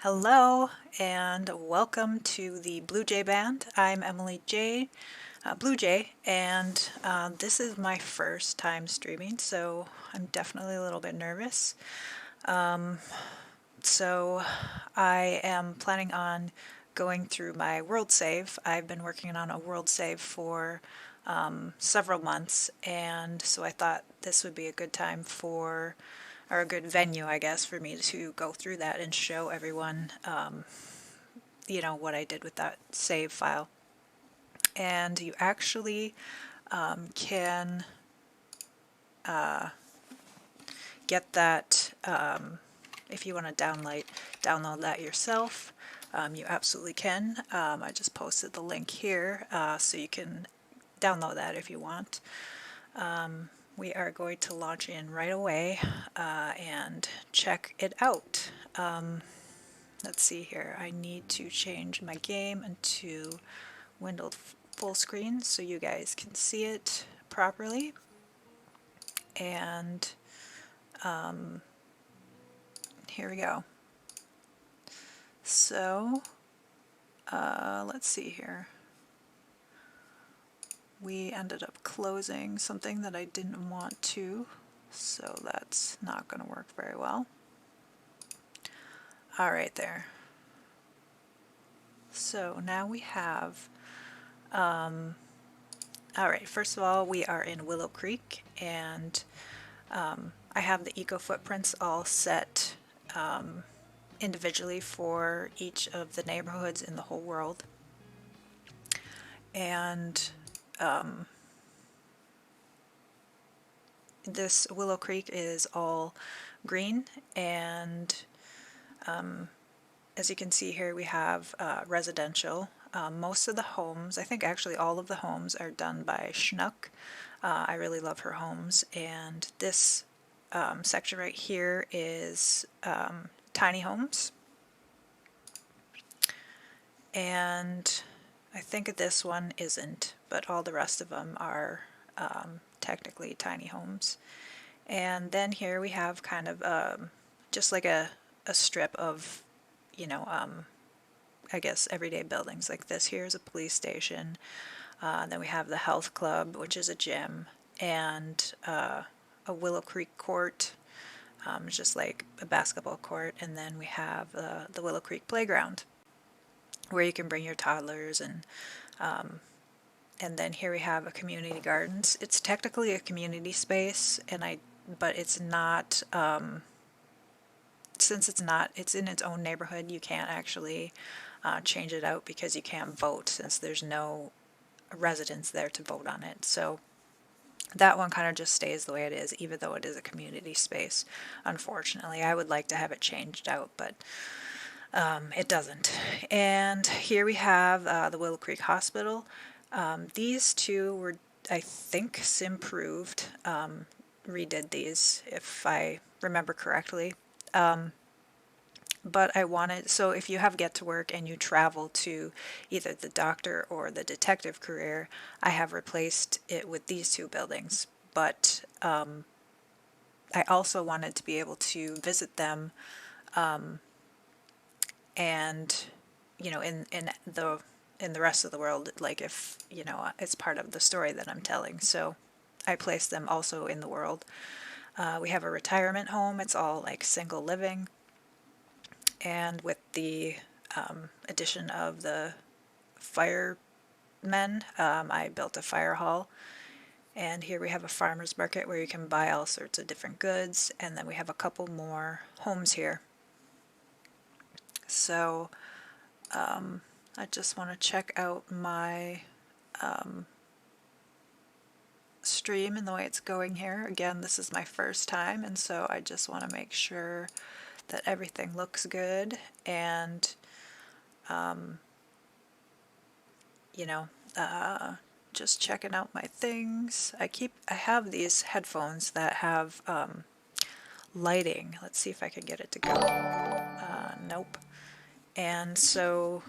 Hello and welcome to the Blue Jay Band. I'm Emily J. Blue Jay, and this is my first time streaming, so I'm definitely a little bit nervous. So I am planning on going through my world save. I've been working on a world save for several months, and so I thought this would be a good time or a good venue, I guess, for me to go through that and show everyone, what I did with that save file. And you actually can get that if you want to download that yourself. You absolutely can. I just posted the link here so you can download that if you want. We are going to launch in right away and check it out. Let's see here. I need to change my game into windowed full screen so you guys can see it properly. And here we go. So let's see here. We ended up closing something that I didn't want to, so that's not going to work very well. All right, there. So now we have, all right, first of all, we are in Willow Creek, and I have the eco footprints all set individually for each of the neighborhoods in the whole world. And this Willow Creek is all green, and as you can see here, we have residential. Most of the homes, I think actually all of the homes, are done by Schnuck. I really love her homes, and this section right here is tiny homes. And I think this one isn't, but all the rest of them are technically tiny homes. And then here we have kind of just like a strip of, I guess everyday buildings. Like this here is a police station. Then we have the health club, which is a gym, and a Willow Creek court, just like a basketball court. And then we have the Willow Creek playground, where you can bring your toddlers, and then here we have a community gardens. It's technically a community space, but it's not. Since it's in its own neighborhood, you can't actually change it out because you can't vote since there's no residents there to vote on it. So that one kind of just stays the way it is, even though it is a community space. Unfortunately, I would like to have it changed out, but it doesn't. And here we have the Willow Creek Hospital. These two were, I think, Simproved redid these, if I remember correctly. But I wanted, so if you have Get to Work and you travel to either the doctor or the detective career, I have replaced it with these two buildings. But I also wanted to be able to visit them and, in the rest of the world, like if, it's part of the story that I'm telling. So I placed them also in the world. We have a retirement home. It's all like single living. And with the addition of the firemen, I built a fire hall. And here we have a farmer's market where you can buy all sorts of different goods. And then we have a couple more homes here. So I just want to check out my stream and the way it's going here. Again, this is my first time, and so I just want to make sure that everything looks good, and just checking out my things. I have these headphones that have lighting. Let's see if I can get it to go. Nope. And so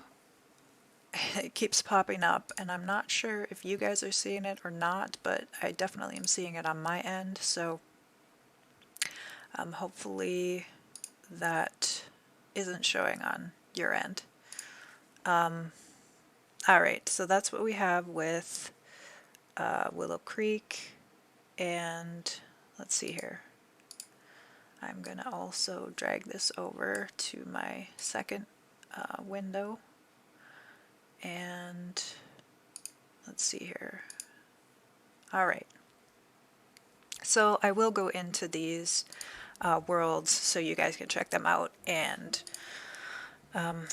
it keeps popping up, and I'm not sure if you guys are seeing it or not, but I definitely am seeing it on my end. So hopefully that isn't showing on your end. Alright, so that's what we have with Willow Creek, and let's see here. I'm going to also drag this over to my second window, and let's see here. Alright, so I will go into these worlds so you guys can check them out, and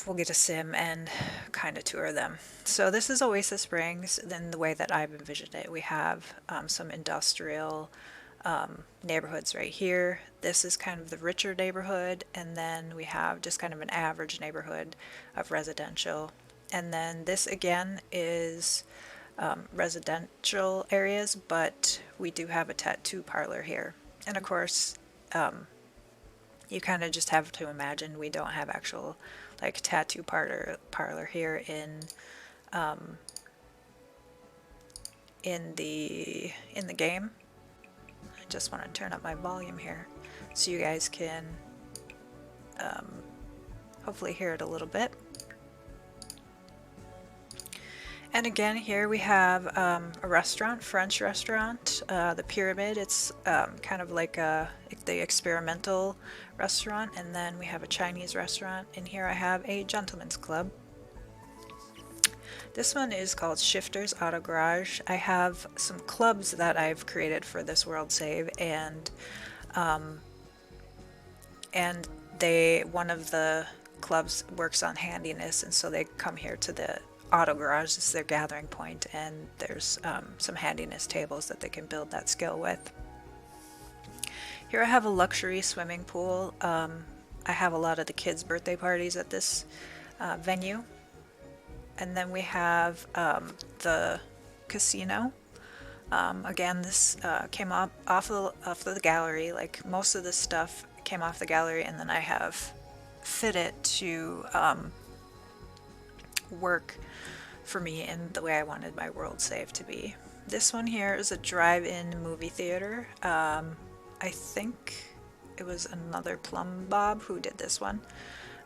we'll get a sim and kind of tour them. So this is Oasis Springs in the way that I've envisioned it. We have some industrial neighborhoods right here. This is kind of the richer neighborhood, and then we have just kind of an average neighborhood of residential. And then this again is residential areas, but we do have a tattoo parlor here. And of course, you kind of just have to imagine we don't have actual like tattoo parlor here in the game. I just want to turn up my volume here so you guys can hopefully hear it a little bit. And again, here we have a restaurant, French restaurant, the Pyramid. It's kind of like the experimental restaurant. And then we have a Chinese restaurant. And here I have a gentleman's club. This one is called Shifter's Auto Garage. I have some clubs that I've created for this world save, and one of the clubs works on handiness, and so they come here to the auto garage. This is their gathering point, and there's some handiness tables that they can build that skill with. Here I have a luxury swimming pool. I have a lot of the kids' birthday parties at this venue. And then we have the casino. Again, this came off of the gallery. Like most of this stuff came off the gallery, and then I have fit it to work for me in the way I wanted my world save to be. This one here is a drive-in movie theater. I think it was another Plum Bob who did this one.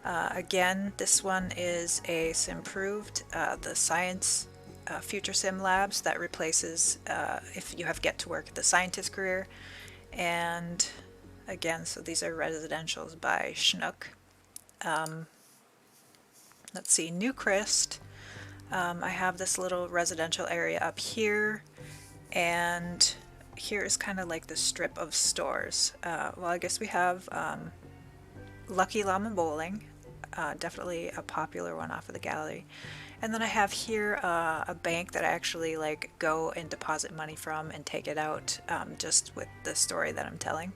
Again, this one is a Simproved, the Science Future Sim Labs that replaces if you have Get to Work the scientist career. And again, so these are residentials by Schnook. Let's see, Newcrest. I have this little residential area up here, and here is kind of like the strip of stores. Well, I guess we have Lucky Llama Bowling, definitely a popular one off of the gallery. And then I have here a bank that I actually like go and deposit money from and take it out just with the story that I'm telling.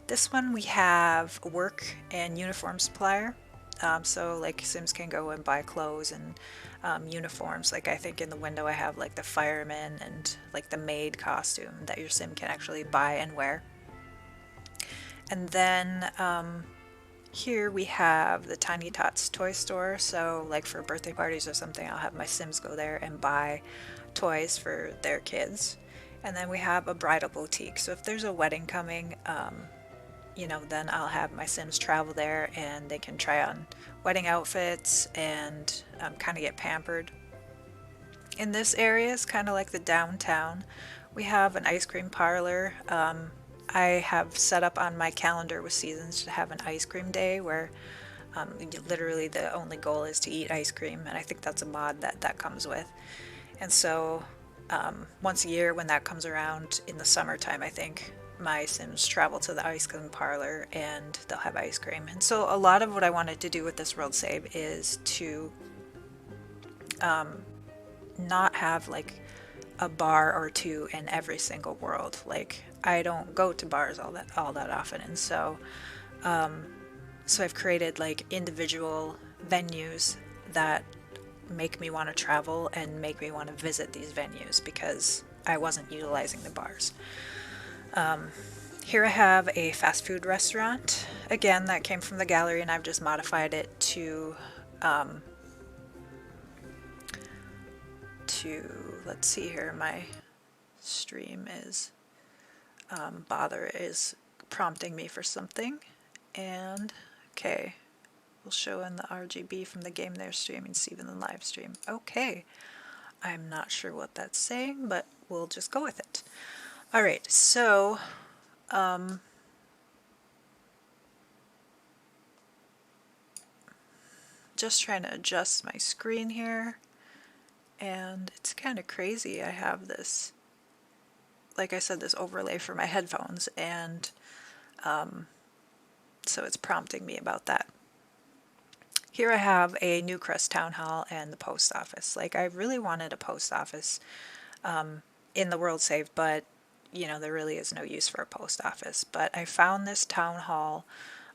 This one we have work and uniform supplier. So like Sims can go and buy clothes and uniforms. Like I think in the window I have like the fireman and like the maid costume that your Sim can actually buy and wear. And then here we have the Tiny Tots toy store. So like for birthday parties or something, I'll have my Sims go there and buy toys for their kids. And then we have a bridal boutique. So if there's a wedding coming, you know, then I'll have my Sims travel there and they can try on wedding outfits and kind of get pampered. In this area is kind of like the downtown. We have an ice cream parlor. I have set up on my calendar with Seasons to have an ice cream day where literally the only goal is to eat ice cream, and I think that's a mod that comes with. And so once a year when that comes around in the summertime, I think, my Sims travel to the ice cream parlor and they'll have ice cream. And so a lot of what I wanted to do with this world save is to not have like a bar or two in every single world. Like I don't go to bars all that often, and so I've created like individual venues that make me want to travel and make me want to visit these venues because I wasn't utilizing the bars. Here I have a fast food restaurant. Again, that came from the gallery and I've just modified it to let's see here, my stream is bother is prompting me for something, and okay, will show in the RGB from the game they're streaming, Steve in the live stream. Okay, I'm not sure what that's saying, but we'll just go with it. Alright, so just trying to adjust my screen here, and it's kind of crazy. I have this, like I said, this overlay for my headphones, and so it's prompting me about that. Here I have a Newcrest Town Hall and the post office. Like, I really wanted a post office in the world save, but you know, there really is no use for a post office. But I found this town hall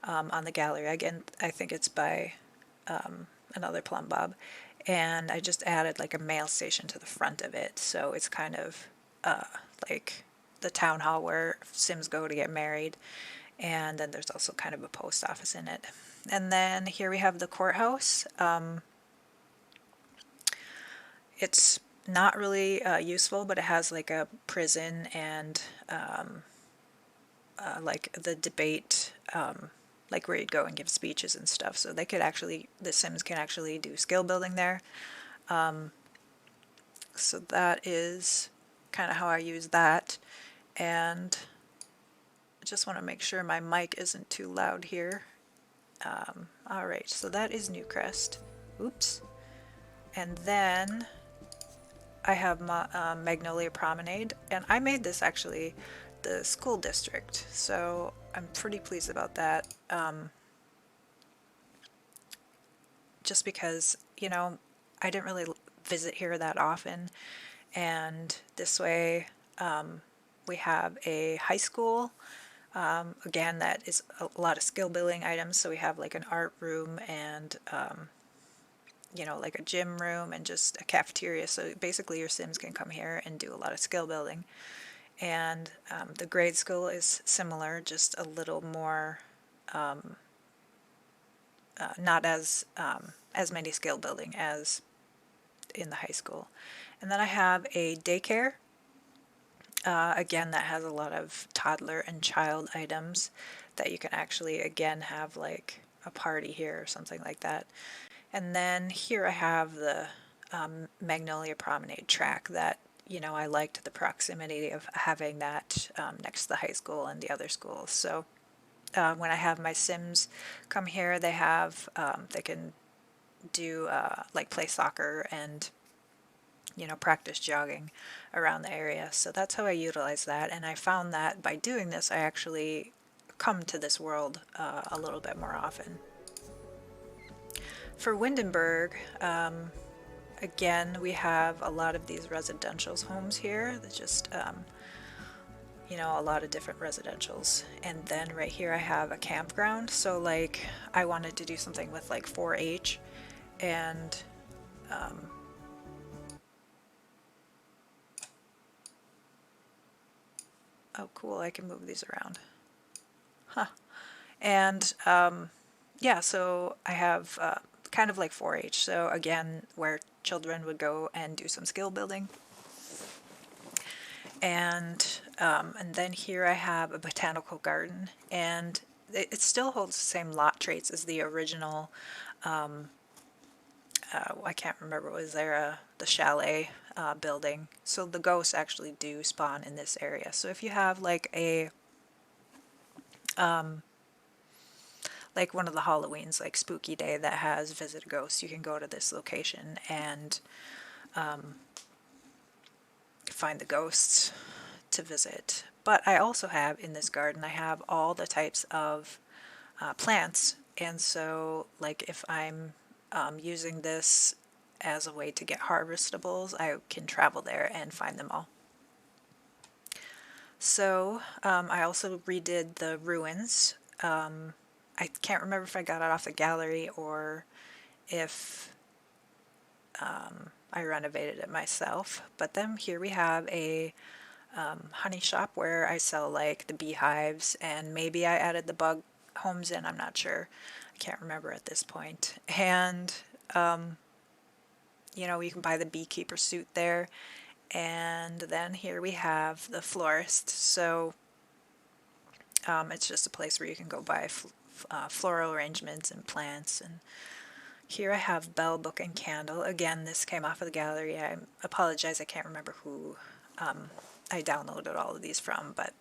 on the gallery. Again, I think it's by another Plum Bob. And I just added like a mail station to the front of it. So it's kind of like the town hall where Sims go to get married. And then there's also kind of a post office in it. And then here we have the courthouse. It's not really useful, but it has like a prison and like the debate, like where you'd go and give speeches and stuff. So they could actually, the Sims can actually do skill building there. So that is kind of how I use that. And I just want to make sure my mic isn't too loud here. Alright, so that is Newcrest. Oops. And then I have Magnolia Promenade, and I made this actually the school district, so I'm pretty pleased about that. Just because, you know, I didn't really visit here that often, and this way we have a high school. Again, that is a lot of skill building items, so we have like an art room and you know, like a gym room and just a cafeteria. So basically your Sims can come here and do a lot of skill building. And the grade school is similar, just a little more, not as many skill building as in the high school. And then I have a daycare. Again, that has a lot of toddler and child items that you can actually, again, have like a party here or something like that. And then here I have the Magnolia Promenade track that, you know, I liked the proximity of having that next to the high school and the other schools. So when I have my Sims come here, they have, they can do like play soccer and, you know, practice jogging around the area. So that's how I utilize that. And I found that by doing this, I actually come to this world a little bit more often. For Windenburg, again, we have a lot of these residential homes here that just, you know, a lot of different residentials. And then right here I have a campground. So like I wanted to do something with like 4-H and oh cool, I can move these around. Huh. And yeah, so I have kind of like 4-H. So again, where children would go and do some skill building. And then here I have a botanical garden, and it still holds the same lot traits as the original. I can't remember, was there the chalet building? So the ghosts actually do spawn in this area. So if you have like a like one of the Halloweens, like Spooky Day, that has Visit a Ghost, you can go to this location and find the ghosts to visit. But I also have in this garden, I have all the types of plants, and so like if I'm using this as a way to get harvestables, I can travel there and find them all. So I also redid the ruins. I can't remember if I got it off the gallery or if I renovated it myself. But then here we have a honey shop where I sell like the beehives, and maybe I added the bug homes in, I'm not sure. I can't remember at this point. And you know, you can buy the beekeeper suit there. And then here we have the florist. So it's just a place where you can go buy floral arrangements and plants. And here I have Bell Book and Candle. Again, this came off of the gallery. I apologize, I can't remember who I downloaded all of these from, but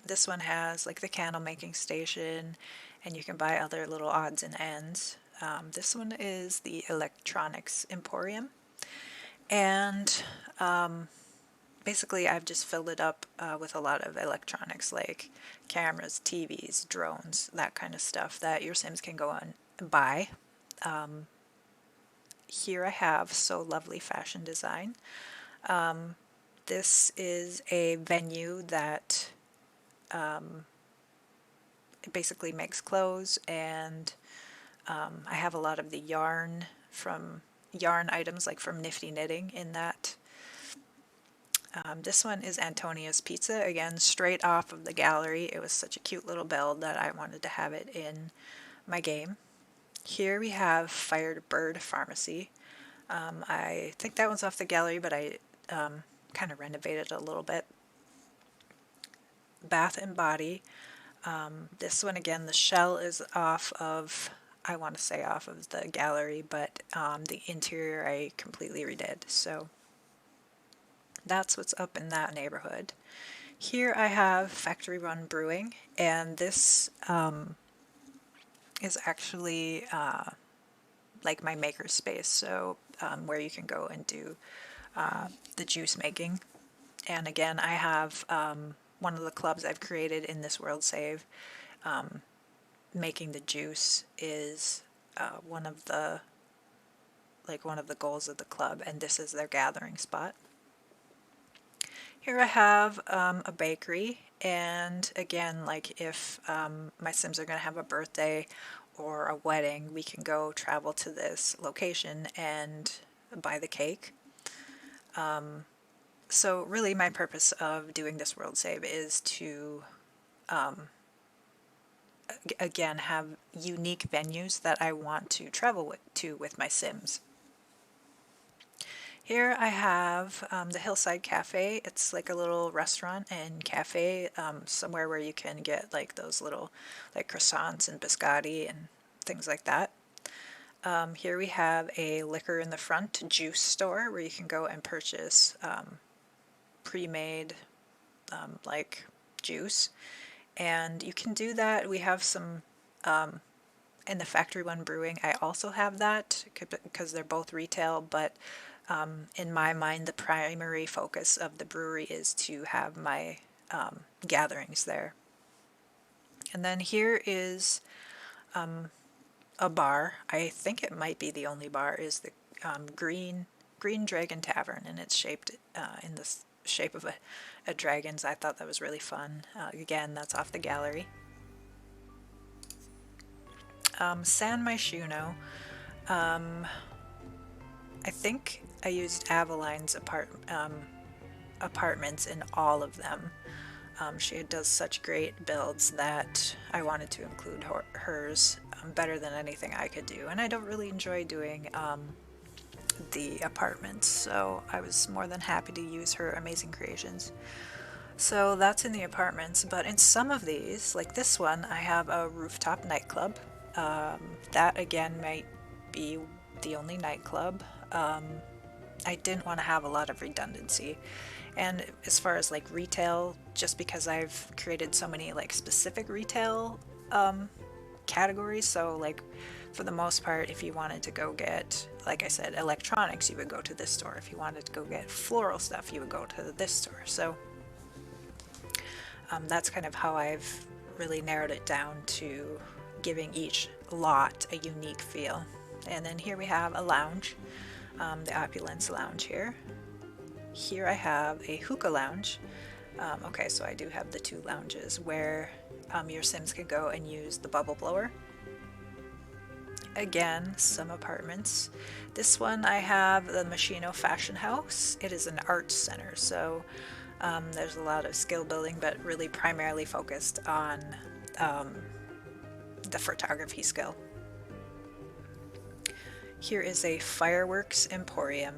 this one has like the candle making station, and you can buy other little odds and ends. This one is the Electronics Emporium, and basically I've just filled it up with a lot of electronics like cameras, TVs, drones, that kind of stuff that your Sims can go on and buy. Here I have So Lovely Fashion Design. This is a venue that it basically makes clothes, and I have a lot of the yarn items like from Nifty Knitting in that. This one is Antonia's Pizza, again straight off of the gallery. It was such a cute little build that I wanted to have it in my game. Here we have Firebird Pharmacy. I think that one's off the gallery, but I kind of renovated a little bit. Bath and Body. This one again, the shell is off of, I want to say off of the gallery, but the interior I completely redid. So that's what's up in that neighborhood. Here I have Factory Run Brewing, and this is actually like my maker space, so where you can go and do the juice making. And again, I have one of the clubs I've created in this world save. Making the juice is one of the goals of the club, and this is their gathering spot. Here I have a bakery, and again, like if my Sims are going to have a birthday or a wedding, we can go travel to this location and buy the cake. So really my purpose of doing this world save is to again have unique venues that I want to travel to with my Sims. Here I have the Hillside Cafe. It's like a little restaurant and cafe somewhere where you can get like those little like croissants and biscotti and things like that. Here we have a liquor in the front juice store where you can go and purchase pre-made like juice, and you can do that. We have some in the Factory One Brewing. I also have that because they're both retail, but in my mind the primary focus of the brewery is to have my gatherings there. And then here is a bar. I think it might be the only bar, is the Green Dragon Tavern, and it's shaped in the shape of a dragon's. I thought that was really fun. Again, that's off the gallery. San Myshuno. I think I used Aveline's apartments in all of them. She does such great builds that I wanted to include hers better than anything I could do. And I don't really enjoy doing the apartments, so I was more than happy to use her amazing creations. So that's in the apartments, but in some of these, like this one, I have a rooftop nightclub. That again might be the only nightclub. I didn't want to have a lot of redundancy. And as far as like retail, just because I've created so many like specific retail categories, so like for the most part, if you wanted to go get, like I said, electronics, you would go to this store. If you wanted to go get floral stuff, you would go to this store. So that's kind of how I've really narrowed it down to giving each lot a unique feel. And then here we have a lounge, the Opulence Lounge here. Here I have a hookah lounge. Okay, so I do have the two lounges where your Sims can go and use the bubble blower. Again, some apartments. This one I have the Machino Fashion House. It is an art center, so there's a lot of skill building, but really primarily focused on the photography skill. Here is a Fireworks Emporium.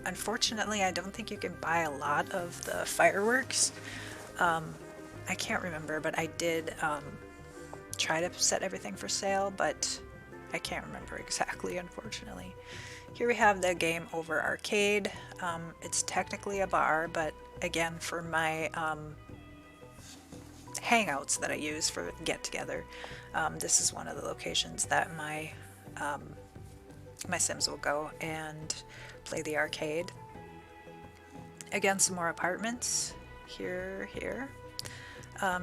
Unfortunately, I don't think you can buy a lot of the fireworks. I can't remember, but I did try to set everything for sale, but I can't remember exactly, unfortunately. Here we have the Game Over Arcade. It's technically a bar, but again, for my hangouts that I use for get-together, this is one of the locations that my Sims will go and play the arcade. Again, some more apartments. Here.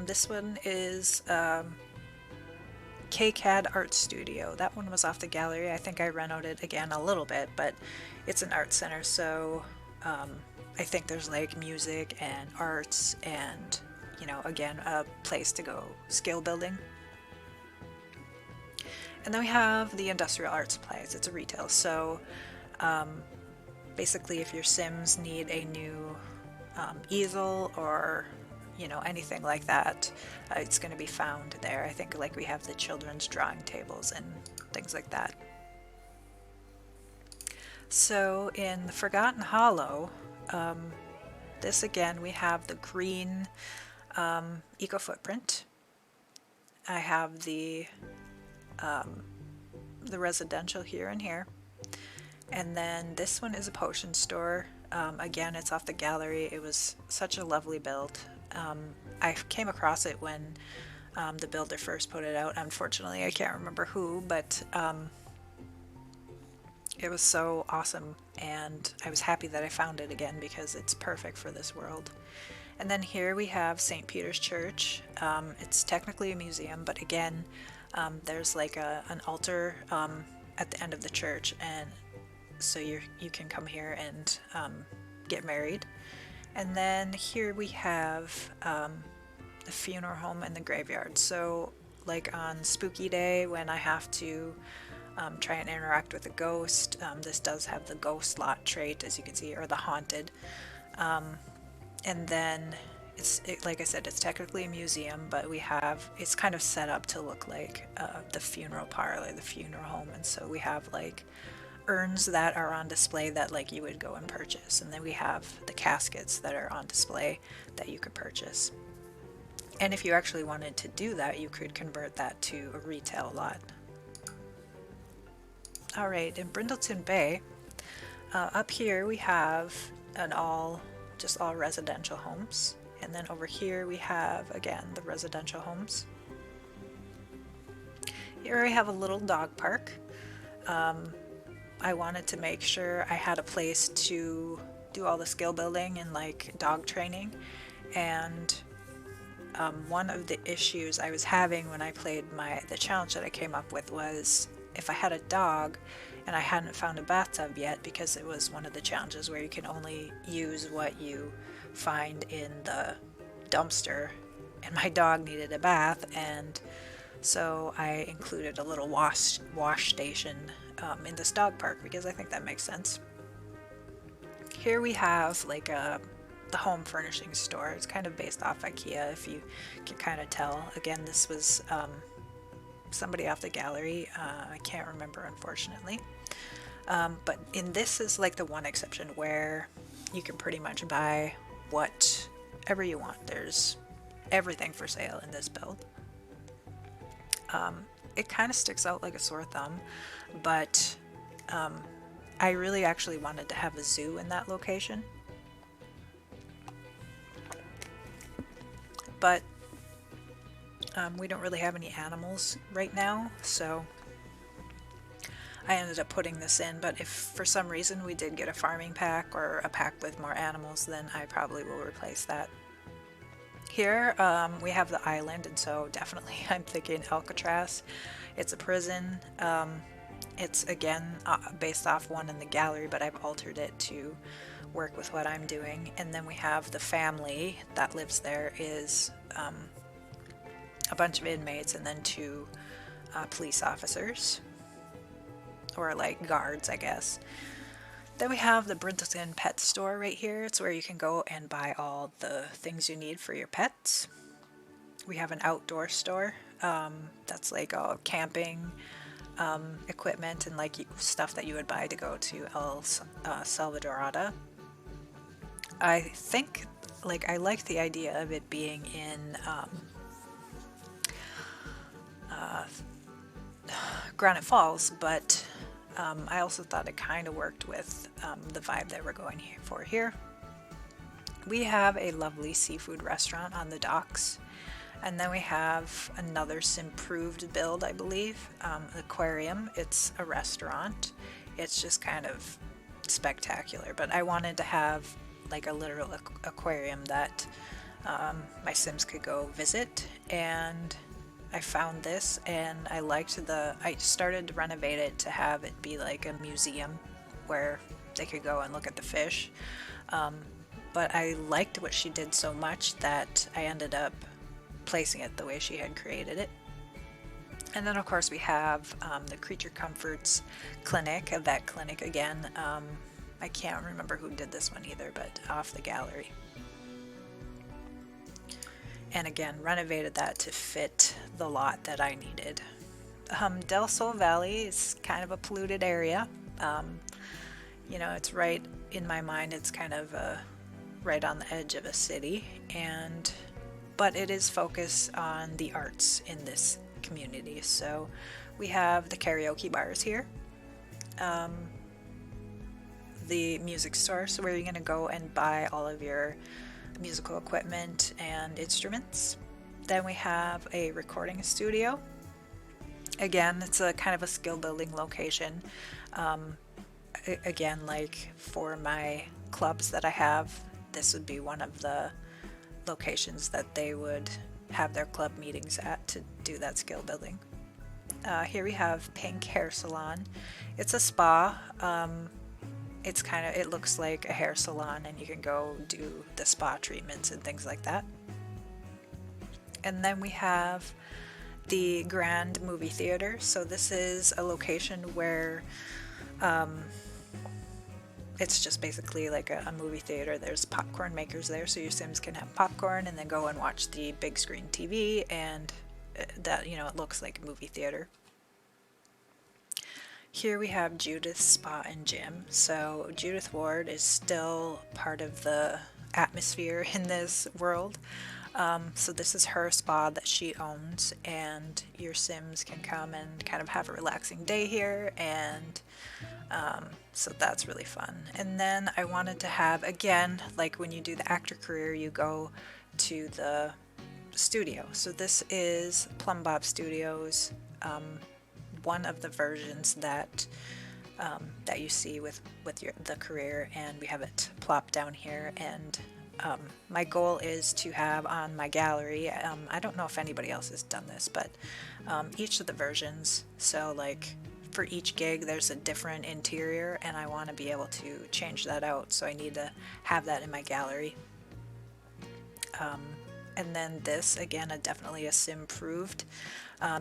This one is KCAD Art Studio. That one was off the gallery. I think I renovated it again a little bit, but it's an art center, so I think there's like music and arts and, you know, again, a place to go skill building. And then we have the Industrial Art Supplies. It's a retail, so basically if your Sims need a new easel or, you know, anything like that, it's going to be found there. I think like we have the children's drawing tables and things like that. So in the Forgotten Hollow, this again, we have the green eco footprint. I have the residential here and here. And then this one is a potion store. Again, it's off the gallery. It was such a lovely build. I came across it when the builder first put it out. Unfortunately, I can't remember who, but it was so awesome, and I was happy that I found it again because it's perfect for this world. And then here we have St. Peter's Church. It's technically a museum, but again, there's like an altar at the end of the church, and so you can come here and get married. And then here we have the funeral home and the graveyard. So like on Spooky Day, when I have to try and interact with a ghost, this does have the ghost lot trait, as you can see, or the haunted. And then like I said, it's technically a museum, but it's kind of set up to look like the funeral parlor, the funeral home. And so we have like urns that are on display that like you would go and purchase, and then we have the caskets that are on display that you could purchase. And if you actually wanted to do that, you could convert that to a retail lot. Alright, in Brindleton Bay, up here we have just all residential homes, and then over here we have again the residential homes. Here we have a little dog park. I wanted to make sure I had a place to do all the skill building and like dog training, and one of the issues I was having when I played the challenge that I came up with was if I had a dog and I hadn't found a bathtub yet, because it was one of the challenges where you can only use what you find in the dumpster, and my dog needed a bath, and so I included a little wash station in this dog park because I think that makes sense. Here we have like the home furnishing store. It's kind of based off IKEA, if you can kind of tell. Again, this was somebody off the gallery. I can't remember, unfortunately. But this is like the one exception where you can pretty much buy whatever you want. There's everything for sale in this build. It kind of sticks out like a sore thumb, but I really actually wanted to have a zoo in that location. But we don't really have any animals right now, so I ended up putting this in. But if for some reason we did get a farming pack or a pack with more animals, then I probably will replace that. Here we have the island, and so definitely I'm thinking Alcatraz. It's a prison. It's again based off one in the gallery, but I've altered it to work with what I'm doing. And then we have the family that lives there is a bunch of inmates and then 2 police officers, or like guards, I guess. Then we have the Brindleton Pet Store right here. It's where you can go and buy all the things you need for your pets. We have an outdoor store that's like all camping equipment and like stuff that you would buy to go to El Salvadorada. I think like, I liked the idea of it being in Granite Falls, but I also thought it kind of worked with the vibe that we're going for here. We have a lovely seafood restaurant on the docks, and then we have another improved build, I believe, aquarium. It's a restaurant. It's just kind of spectacular, but I wanted to have like a literal aquarium that my Sims could go visit, and I found this and I liked I started to renovate it to have it be like a museum where they could go and look at the fish. But I liked what she did so much that I ended up placing it the way she had created it. And then of course we have the Creature Comforts clinic, a vet clinic again. I can't remember who did this one either, but off the gallery. And again, renovated that to fit the lot that I needed. Del Sol Valley is kind of a polluted area. You know, it's right in my mind, it's kind of right on the edge of a city, but it is focused on the arts in this community. So we have the karaoke bars here, the music store, so where you're going to go and buy all of your musical equipment and instruments. Then we have a recording studio. Again, it's a kind of a skill building location. Again, like for my clubs that I have, this would be one of the locations that they would have their club meetings at to do that skill building. Here we have Pink Hair Salon. It's a spa. It looks like a hair salon, and you can go do the spa treatments and things like that. And then we have the Grand Movie Theater. So this is a location where it's just basically like a movie theater. There's popcorn makers there, so your Sims can have popcorn and then go and watch the big screen TV, and that, you know, it looks like a movie theater. Here we have Judith's Spa and Gym. So Judith Ward is still part of the atmosphere in this world. So this is her spa that she owns, and your Sims can come and kind of have a relaxing day here, and so that's really fun. And then I wanted to have, again, like when you do the actor career, you go to the studio. So this is Plum Bob Studios, one of the versions that that you see with the career, and we have it plopped down here. And my goal is to have on my gallery, I don't know if anybody else has done this, but each of the versions, so like for each gig there's a different interior, and I want to be able to change that out, so I need to have that in my gallery. And then this, again, definitely a Sim-proved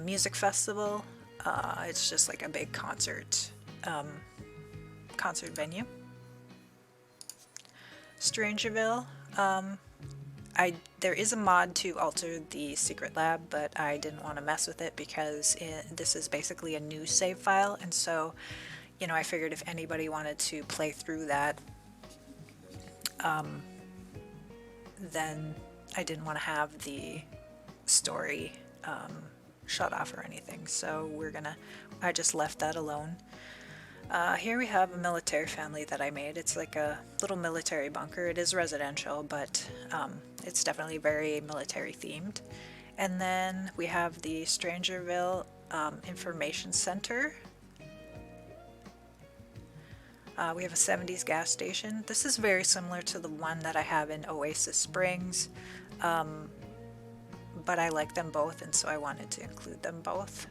music festival. It's just like a big concert venue. Strangerville. There is a mod to alter the secret lab, but I didn't want to mess with it because this is basically a new save file, and so, you know, I figured if anybody wanted to play through that, then I didn't want to have the story shut off or anything, so I just left that alone. Here we have a military family that I made. It's like a little military bunker. It is residential, but it's definitely very military themed. And then we have the Strangerville Information Center. We have a 70s gas station. This is very similar to the one that I have in Oasis Springs, but I like them both, and so I wanted to include them both.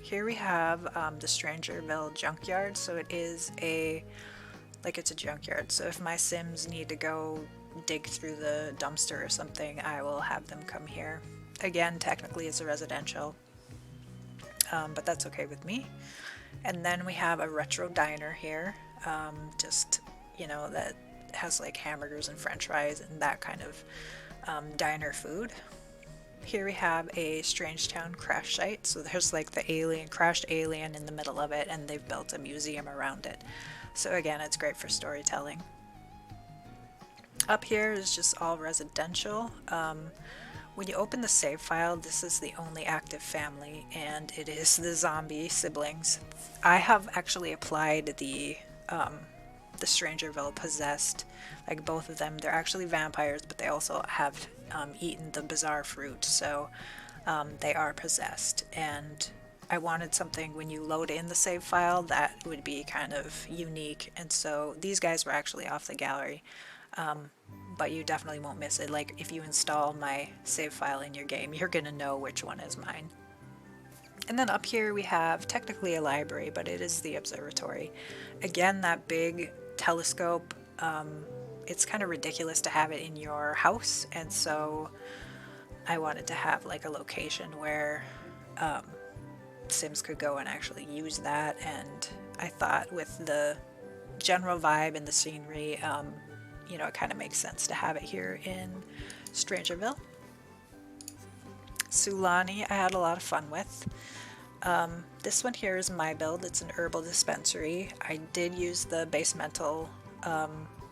Here we have the Strangerville Junkyard. So it is it's a junkyard. So if my Sims need to go dig through the dumpster or something, I will have them come here. Again, technically it's a residential, but that's okay with me. And then we have a retro diner here, just, you know, that has like hamburgers and french fries and that kind of diner food. Here we have a Strangetown crash site. So there's like the crashed alien in the middle of it, and they've built a museum around it. So again, it's great for storytelling. Up here is just all residential. When you open the save file, this is the only active family, and it is the zombie siblings. I have actually applied the Strangerville possessed, like both of them. They're actually vampires, but they also have eaten the bizarre fruit, so they are possessed. And I wanted something when you load in the save file that would be kind of unique, and so these guys were actually off the gallery. But you definitely won't miss it. Like if you install my save file in your game, you're gonna know which one is mine. And then up here we have technically a library, but it is the observatory. Again, that big telescope, it's kind of ridiculous to have it in your house, and so I wanted to have like a location where Sims could go and actually use that, and I thought with the general vibe and the scenery, you know, it kind of makes sense to have it here in Strangerville. Sulani, I had a lot of fun with. This one here is my build. It's an herbal dispensary. I did use the basemental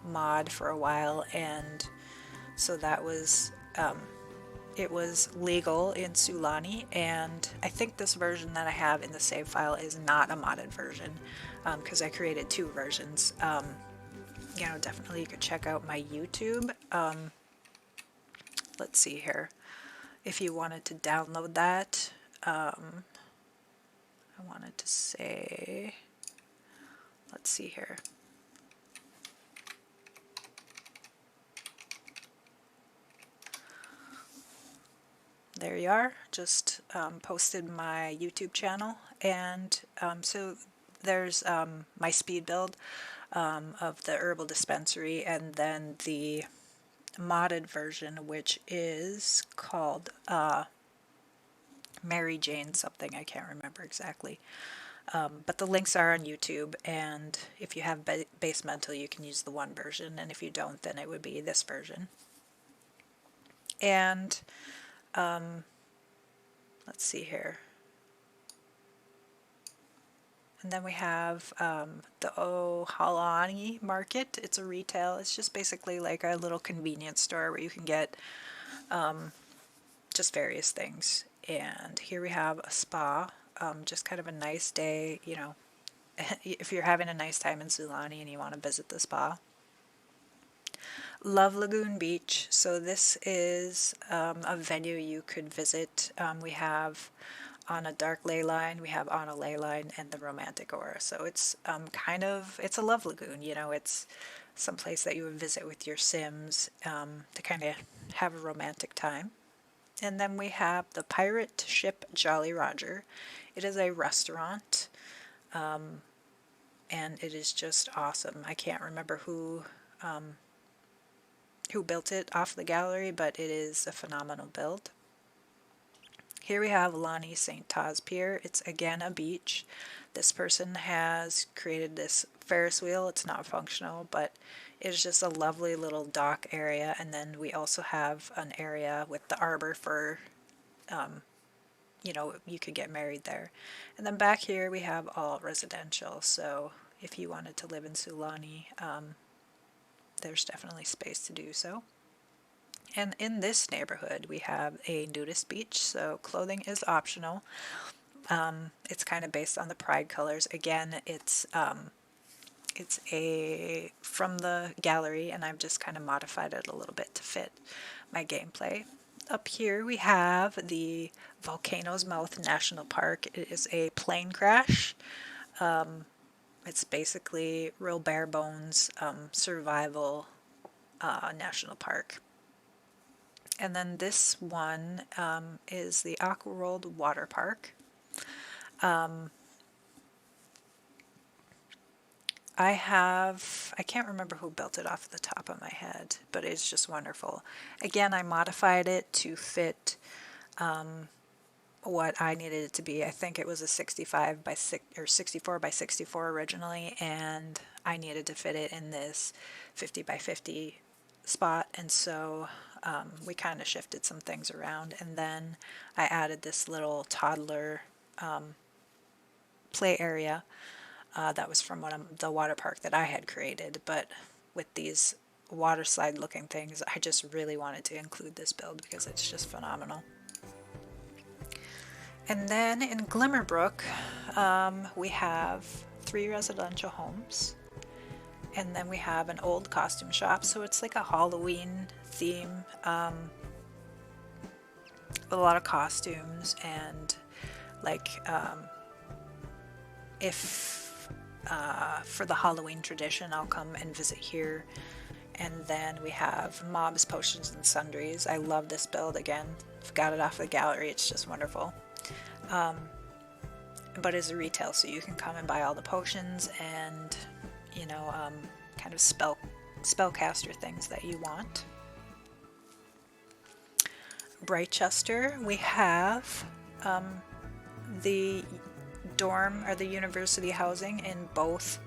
mod for a while, and so that was it was legal in Sulani, and I think this version that I have in the save file is not a modded version because I created two versions. You know, definitely you could check out my YouTube. Let's see here. If you wanted to download that, I wanted to say, let's see here. There you are, just posted my YouTube channel, and so there's my speed build of the herbal dispensary, and then the modded version, which is called Mary Jane something, I can't remember exactly. But the links are on YouTube, and if you have Basemental, you can use the one version, and if you don't, then it would be this version. And let's see here. And then we have the Ohalani Market. It's a retail. It's just basically like a little convenience store where you can get just various things. And here we have a spa. Just kind of a nice day, you know, if you're having a nice time in Sulani and you want to visit the spa. Love Lagoon Beach. So this is a venue you could visit. We have on a dark ley line, we have on a ley line, and the romantic aura. So it's it's a love lagoon, you know, it's some place that you would visit with your Sims to kind of have a romantic time. And then we have the pirate ship Jolly Roger. It is a restaurant, and it is just awesome. I can't remember who built it off the gallery, but it is a phenomenal build. Here we have Lonnie St. Taz Pier. It's again a beach. This person has created this Ferris wheel. It's not functional, but it's just a lovely little dock area. And then we also have an area with the arbor for, you know, you could get married there. And then back here we have all residential. So if you wanted to live in Sulani, there's definitely space to do so. And in this neighborhood, we have a nudist beach, so clothing is optional. It's kind of based on the pride colors. Again, it's from the gallery, and I've just kind of modified it a little bit to fit my gameplay. Up here we have the Volcano's Mouth National Park. It is a plane crash. It's basically real bare bones survival national park. And then this one is the Aquaworld Water Park. I can't remember who built it off the top of my head, but it's just wonderful. Again, I modified it to fit what I needed it to be. I think it was a 65 by 6 or 64 by 64 originally, and I needed to fit it in this 50 by 50 spot, and so we kind of shifted some things around, and then I added this little toddler play area that was from the water park that I had created, but with these water slide looking things. I just really wanted to include this build because it's just phenomenal. And then in Glimmerbrook, we have 3 residential homes. And then we have an old costume shop, so it's like a Halloween theme, with a lot of costumes. And like if for the Halloween tradition, I'll come and visit here. And then we have Mobs, Potions, and Sundries. I love this build. Again, I've got it off the gallery. It's just wonderful. But it's a retail, so you can come and buy all the potions and, you know, kind of spellcaster things that you want. Brightchester, we have the dorm or the university housing in both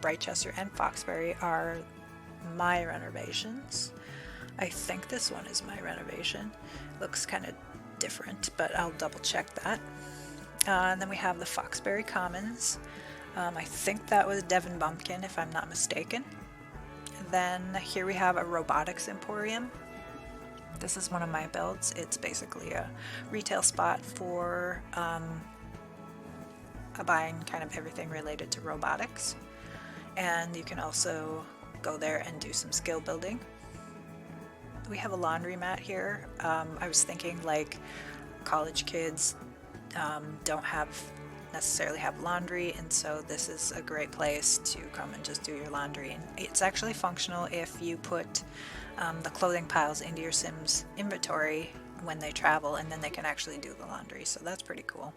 Brightchester and Foxbury are my renovations. I think this one is my renovation. Looks kind of different, but I'll double check that. And then we have the Foxbury Commons. I think that was Devon Bumpkin, if I'm not mistaken. Then here we have a Robotics Emporium. This is one of my builds. It's basically a retail spot for buying kind of everything related to robotics. And you can also go there and do some skill building. We have a laundromat here. I was thinking like college kids don't necessarily have laundry, and so this is a great place to come and just do your laundry. And it's actually functional if you put the clothing piles into your Sims inventory when they travel, and then they can actually do the laundry, so that's pretty cool.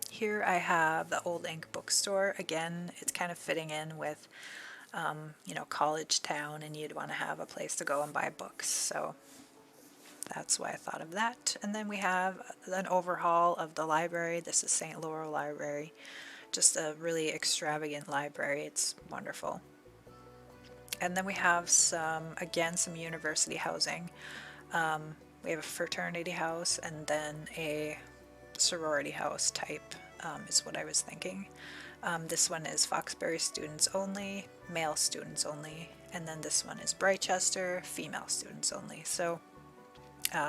Here I have the Old Ink bookstore. Again, it's kind of fitting in with you know, college town, and you'd want to have a place to go and buy books, so that's why I thought of that. And then we have an overhaul of the library. This is St. Laurel Library. Just a really extravagant library. It's wonderful. And then we have some university housing. We have a fraternity house and then a sorority house type is what I was thinking. This one is Foxbury students only, male students only, and then this one is Brightchester, female students only. So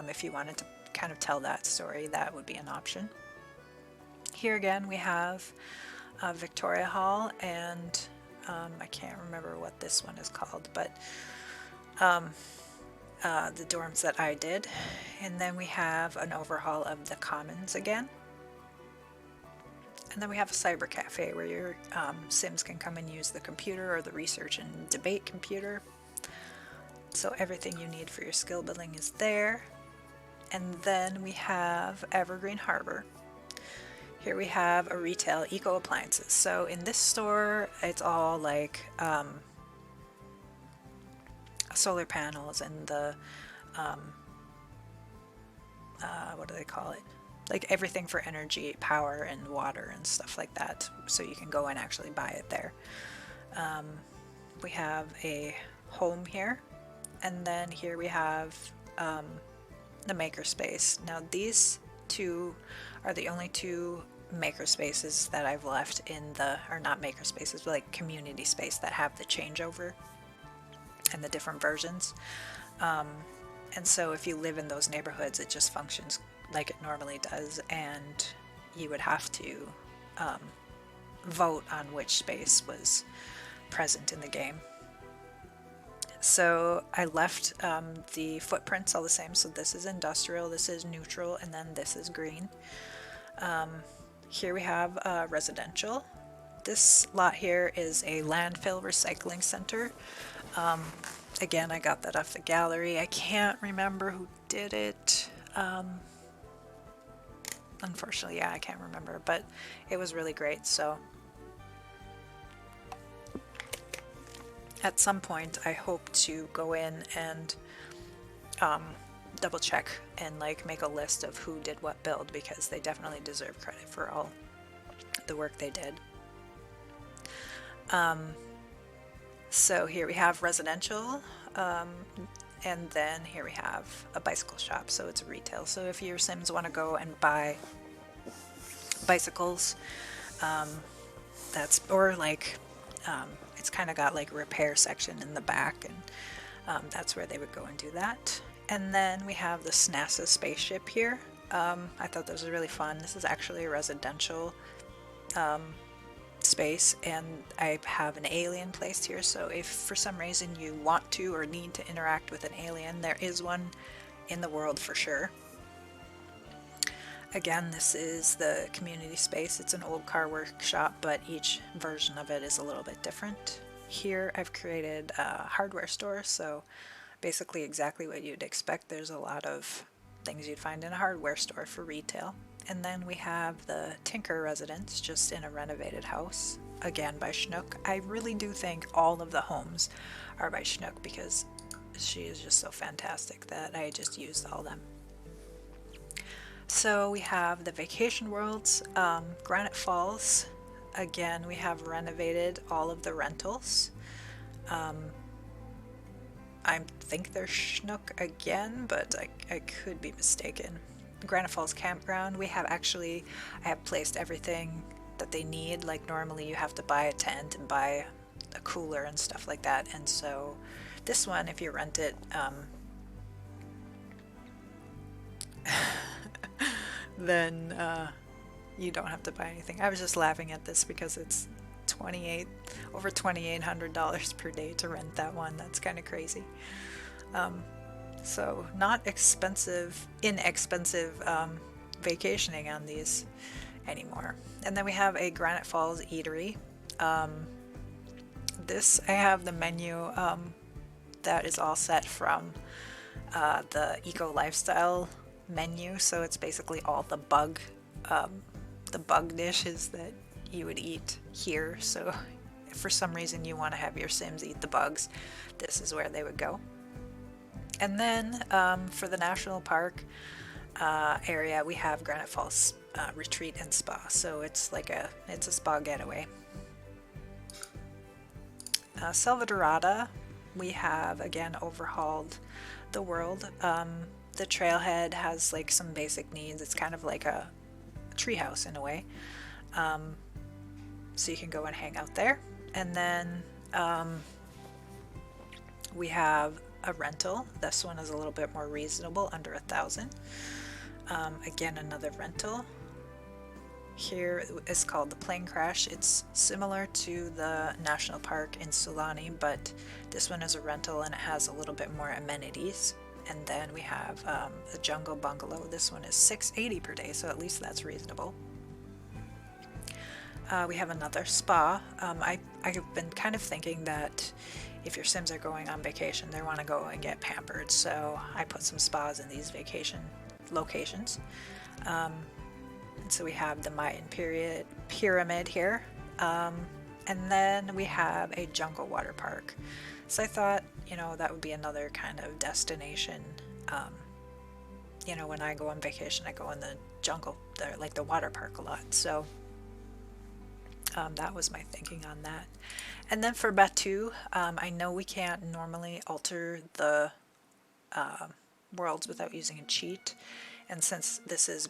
if you wanted to kind of tell that story, that would be an option. Here again we have Victoria Hall, and I can't remember what this one is called, but the dorms that I did. And then we have an overhaul of the Commons again. And then we have a cyber cafe where your Sims can come and use the computer or the research and debate computer. So everything you need for your skill building is there. And then we have Evergreen Harbor. Here we have a retail eco appliances. So in this store, it's all like solar panels and the what do they call it? Like everything for energy, power, and water and stuff like that. So you can go and actually buy it there. We have a home here, and then here we have the makerspace. Now these two are the only two makerspaces that I've left in the, or not makerspaces, but like community space that have the changeover and the different versions. And so if you live in those neighborhoods, it just functions like it normally does, and you would have to vote on which space was present in the game. So I left the footprints all the same. So this is industrial, this is neutral, and then this is green. Here we have residential. This lot here is a landfill recycling center. Again, I got that off the gallery. I can't remember who did it. Unfortunately, yeah, I can't remember, but it was really great. So at some point I hope to go in and double check and like make a list of who did what build, because they definitely deserve credit for all the work they did. So here we have residential, and then here we have a bicycle shop, so it's retail. So if your Sims want to go and buy bicycles, that's, or like it's it's kind of got like a repair section in the back, and that's where they would go and do that. And then we have the NASA spaceship here. I thought this was really fun. This is actually a residential space, and I have an alien placed here, so if for some reason you want to or need to interact with an alien, there is one in the world for sure. Again, this is the community space. It's an old car workshop, but each version of it is a little bit different. Here I've created a hardware store, so basically exactly what you'd expect. There's a lot of things you'd find in a hardware store for retail. And then we have the Tinker residence, just in a renovated house, again by Schnook. I really do think all of the homes are by Schnook because she is just so fantastic that I just used all of them. So we have the Vacation Worlds, Granite Falls. Again, we have renovated all of the rentals. I think they're Schnook again, but I could be mistaken. Granite Falls Campground, I have placed everything that they need. Like normally you have to buy a tent and buy a cooler and stuff like that, and so this one, if you rent it, then you don't have to buy anything. I was just laughing at this because it's over $2,800 per day to rent that one. That's kind of crazy. So not inexpensive vacationing on these anymore. And then we have a Granite Falls eatery. This, I have the menu that is all set from the Eco Lifestyle menu, so it's basically all the bug dishes that you would eat here. So if for some reason you want to have your Sims eat the bugs, this is where they would go. And then for the national park area, we have Granite Falls Retreat and Spa. So it's a spa getaway. Salvadorada, we have again overhauled the world. The trailhead has like some basic needs. It's kind of like a treehouse in a way. So you can go and hang out there. And then we have a rental. This one is a little bit more reasonable, under $1,000. Again, another rental. Here is called the Plane Crash. It's similar to the national park in Sulani, but this one is a rental and it has a little bit more amenities. And then we have the Jungle Bungalow. This one is $680 per day, so at least that's reasonable. We have another spa. I've been kind of thinking that if your Sims are going on vacation, they want to go and get pampered, so I put some spas in these vacation locations. And so we have the Mayan pyramid here, and then we have a jungle water park. So I thought, that would be another kind of destination. When I go on vacation, I go in the jungle, like the water park a lot. So that was my thinking on that. And then for Batu, I know we can't normally alter the worlds without using a cheat. And since this is,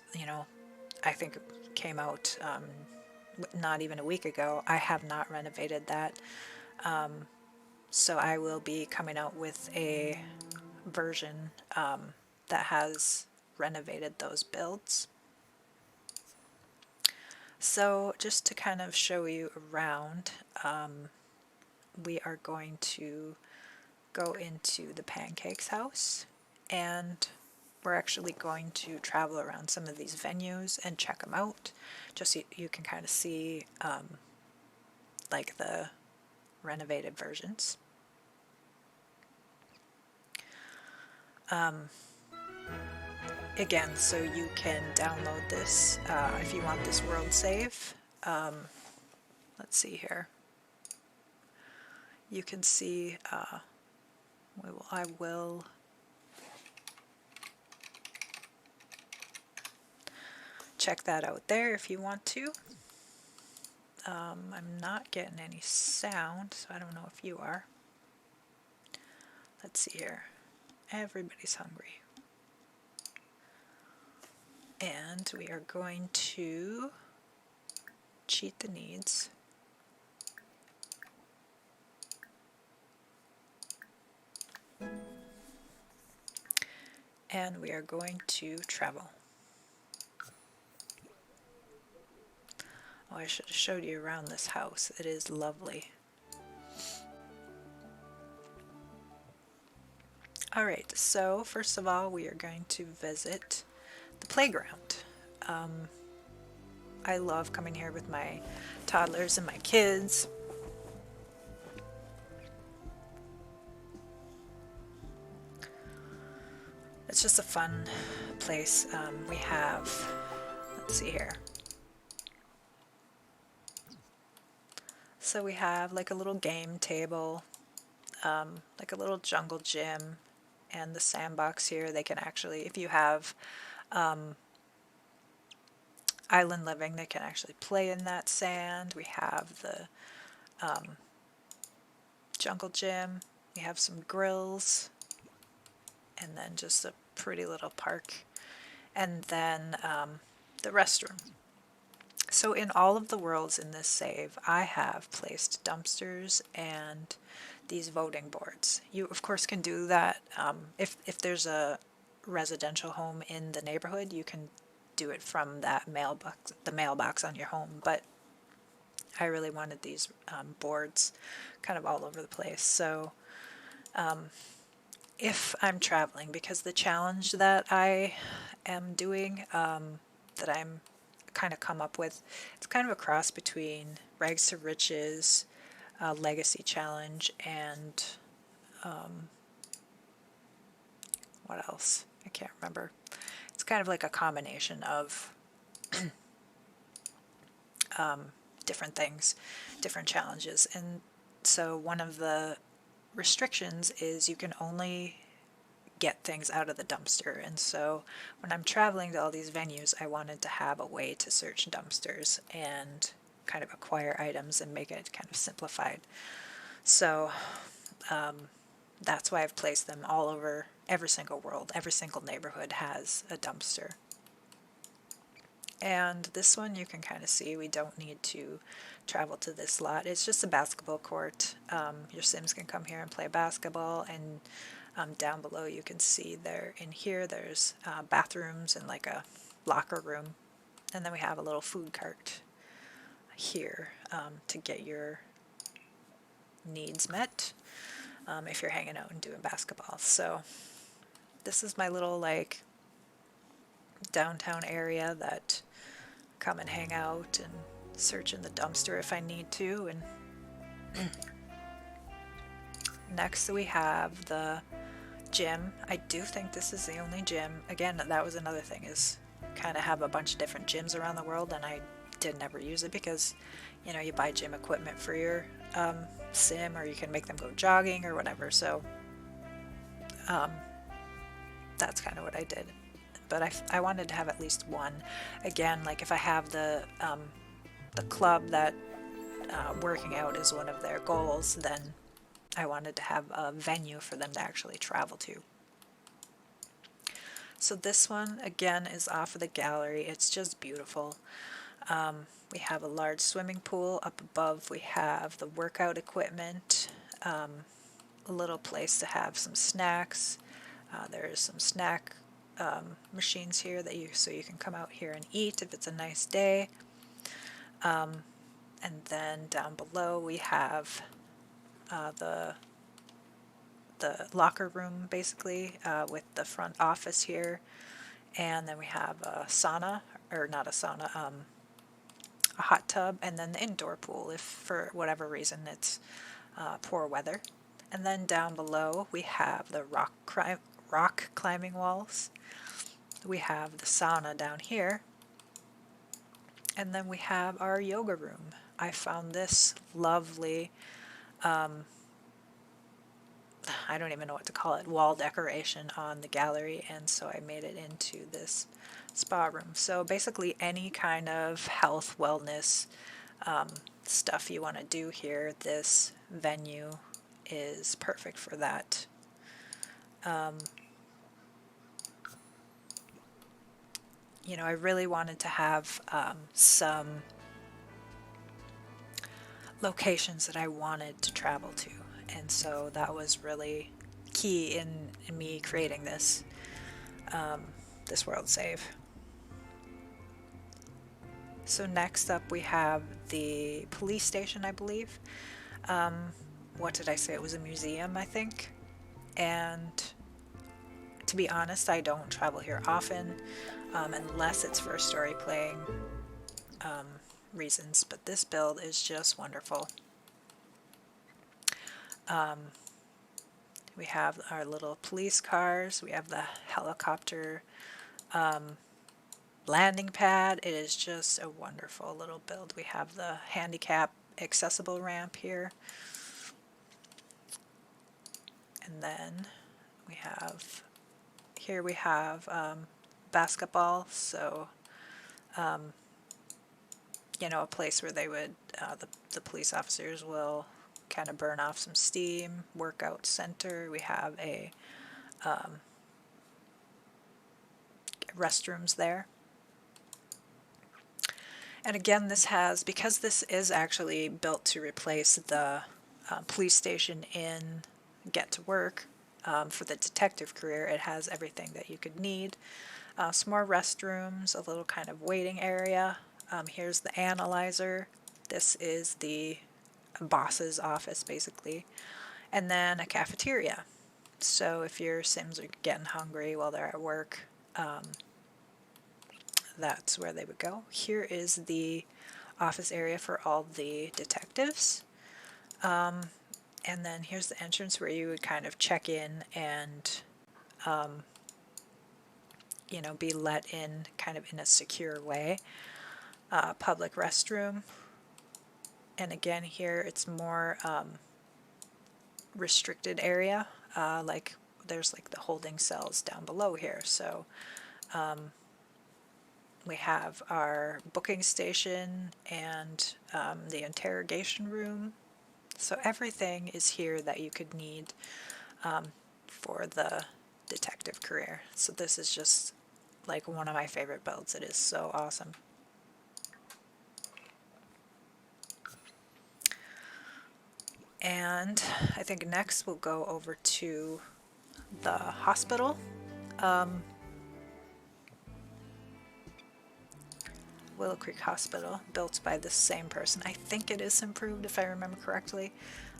I think it came out not even a week ago, I have not renovated that. So I will be coming out with a version that has renovated those builds. So just to kind of show you around, we are going to go into the Pancakes house, and we're actually going to travel around some of these venues and check them out, just so you can kind of see like the renovated versions. Again, so you can download this if you want this world save. Let's see here. You can see, I will check that out there if you want to. I'm not getting any sound, so I don't know if you are. Let's see here. Everybody's hungry. And we are going to cheat the needs. and we are going to travel. Oh, I should have showed you around this house. It is lovely. Alright, so first of all we are going to visit the playground. I love coming here with my toddlers and my kids. It's just a fun place. We have, let's see here. So we have like a little game table, like a little jungle gym, and the sandbox here. They can actually, if you have island living, they can actually play in that sand. We have the jungle gym. We have some grills, and then just a pretty little park, and then the restroom. So in all of the worlds in this save, I have placed dumpsters and these voting boards. You of course can do that if there's a residential home in the neighborhood, you can do it from that mailbox, the mailbox on your home, but I really wanted these boards kind of all over the place. So if I'm traveling, because the challenge that I am doing, that I'm kind of come up with, it's kind of a cross between Rags to Riches, Legacy Challenge, and what else? I can't remember. It's kind of like a combination of different things, different challenges. And so one of the restrictions is you can only get things out of the dumpster. And so when I'm traveling to all these venues, I wanted to have a way to search dumpsters and kind of acquire items and make it kind of simplified. So that's why I've placed them all over every single world. Every single neighborhood has a dumpster. And this one you can kind of see we don't need to travel to this lot. It's just a basketball court. Your Sims can come here and play basketball, and down below you can see there in here there's bathrooms and like a locker room, and then we have a little food cart here to get your needs met if you're hanging out and doing basketball. So this is my little like downtown area that come and hang out and search in the dumpster if I need to. And next we have the gym. I do think this is the only gym. Again, that was another thing, is kind of have a bunch of different gyms around the world, and I did never use it because, you know, you buy gym equipment for your sim, or you can make them go jogging or whatever. So that's kind of what I did. But I wanted to have at least one. Again, like if I have the club that working out is one of their goals, then I wanted to have a venue for them to actually travel to. So this one, again, is off of the gallery. It's just beautiful. We have a large swimming pool. Up above we have the workout equipment, a little place to have some snacks. There's some snack machines here that so you can come out here and eat if it's a nice day. And then down below we have the locker room, basically, with the front office here. And then we have a sauna, or not a sauna, a hot tub, and then the indoor pool if for whatever reason it's poor weather. And then down below we have the rock climbing walls. We have the sauna down here, and then we have our yoga room. I found this lovely, I don't even know what to call it, wall decoration on the gallery, and so I made it into this spa room. So basically any kind of health, wellness stuff you want to do here, this venue is perfect for that. You know, I really wanted to have some locations that I wanted to travel to, and so that was really key in me creating this. this world save. So next up we have the police station, I believe. What did I say? It was a museum, I think. And to be honest, I don't travel here often, unless it's for story playing reasons, but this build is just wonderful. We have our little police cars, we have the helicopter landing pad. It is just a wonderful little build. We have the handicap accessible ramp here. And then we have basketball, so you know, a place where they would the police officers will kind of burn off some steam. Workout center. We have a restrooms there. And again, because this is actually built to replace the police station in Get to Work, for the detective career, it has everything that you could need. Some more restrooms, a little kind of waiting area. Here's the analyzer. This is the boss's office, basically. And then a cafeteria. So if your Sims are getting hungry while they're at work, that's where they would go. Here is the office area for all the detectives. And then here's the entrance where you would kind of check in and, you know, be let in kind of in a secure way. Public restroom. And again, here it's more restricted area. Like there's like the holding cells down below here. So we have our booking station and the interrogation room. So everything is here that you could need for the detective career. So this is just like one of my favorite builds. It is so awesome. And I think next we'll go over to the hospital. Willow Creek Hospital, built by the same person. I think it is improved if I remember correctly.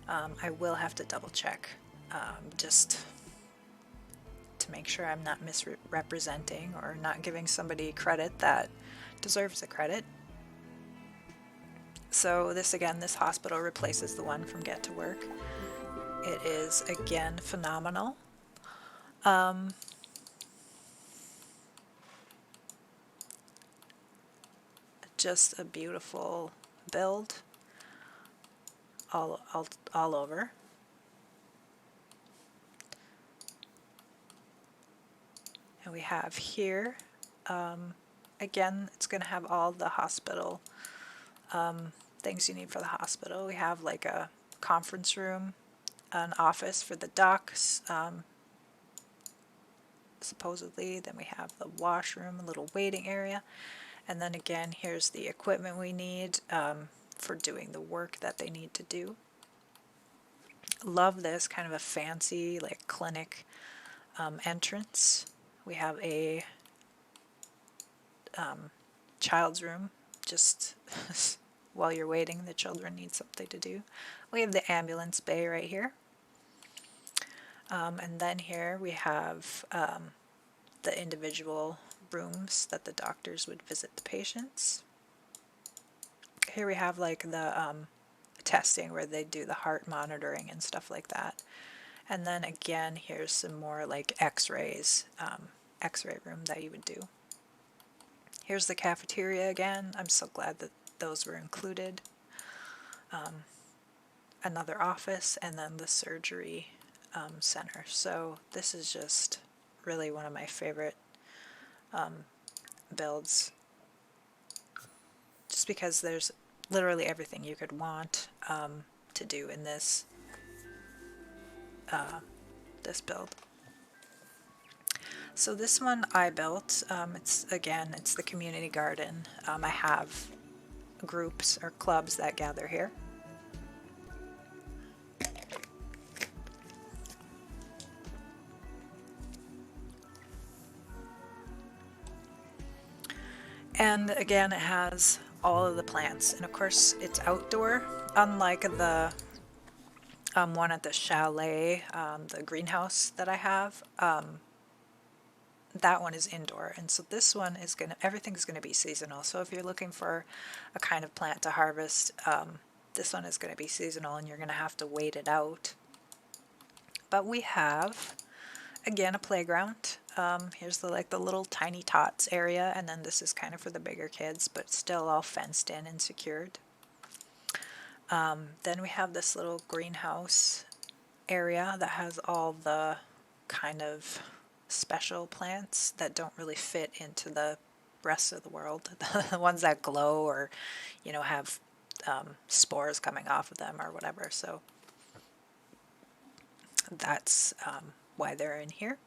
I will have to double check just to make sure I'm not misrepresenting or not giving somebody credit that deserves the credit. So this hospital replaces the one from Get to Work. It is again phenomenal. Just a beautiful build all over. And we have here, again, it's going to have all the hospital things you need for the hospital. We have like a conference room, an office for the docs, supposedly. Then we have the washroom, a little waiting area. And then again, here's the equipment we need for doing the work that they need to do. Love this kind of a fancy like clinic entrance. We have a child's room, just while you're waiting, the children need something to do. We have the ambulance bay right here. And then here we have the individual rooms that the doctors would visit the patients. Here we have like the testing where they do the heart monitoring and stuff like that. And then again, here's some more like x-rays, x-ray room that you would do. Here's the cafeteria again. I'm so glad that those were included. Another office, and then the surgery center. So this is just really one of my favorite builds, just because there's literally everything you could want to do in this this build. So this one I built. It's the community garden. I have groups or clubs that gather here. And again, it has all of the plants. And of course, it's outdoor, unlike the one at the chalet, the greenhouse that I have. That one is indoor, and so this one is everything's gonna be seasonal. So if you're looking for a kind of plant to harvest, this one is gonna be seasonal, and you're gonna have to wait it out. But we have, again, a playground. Here's the little tiny tots area, and then this is kind of for the bigger kids, but still all fenced in and secured. Then we have this little greenhouse area that has all the kind of special plants that don't really fit into the rest of the world. The ones that glow or, have spores coming off of them or whatever. So that's why they're in here.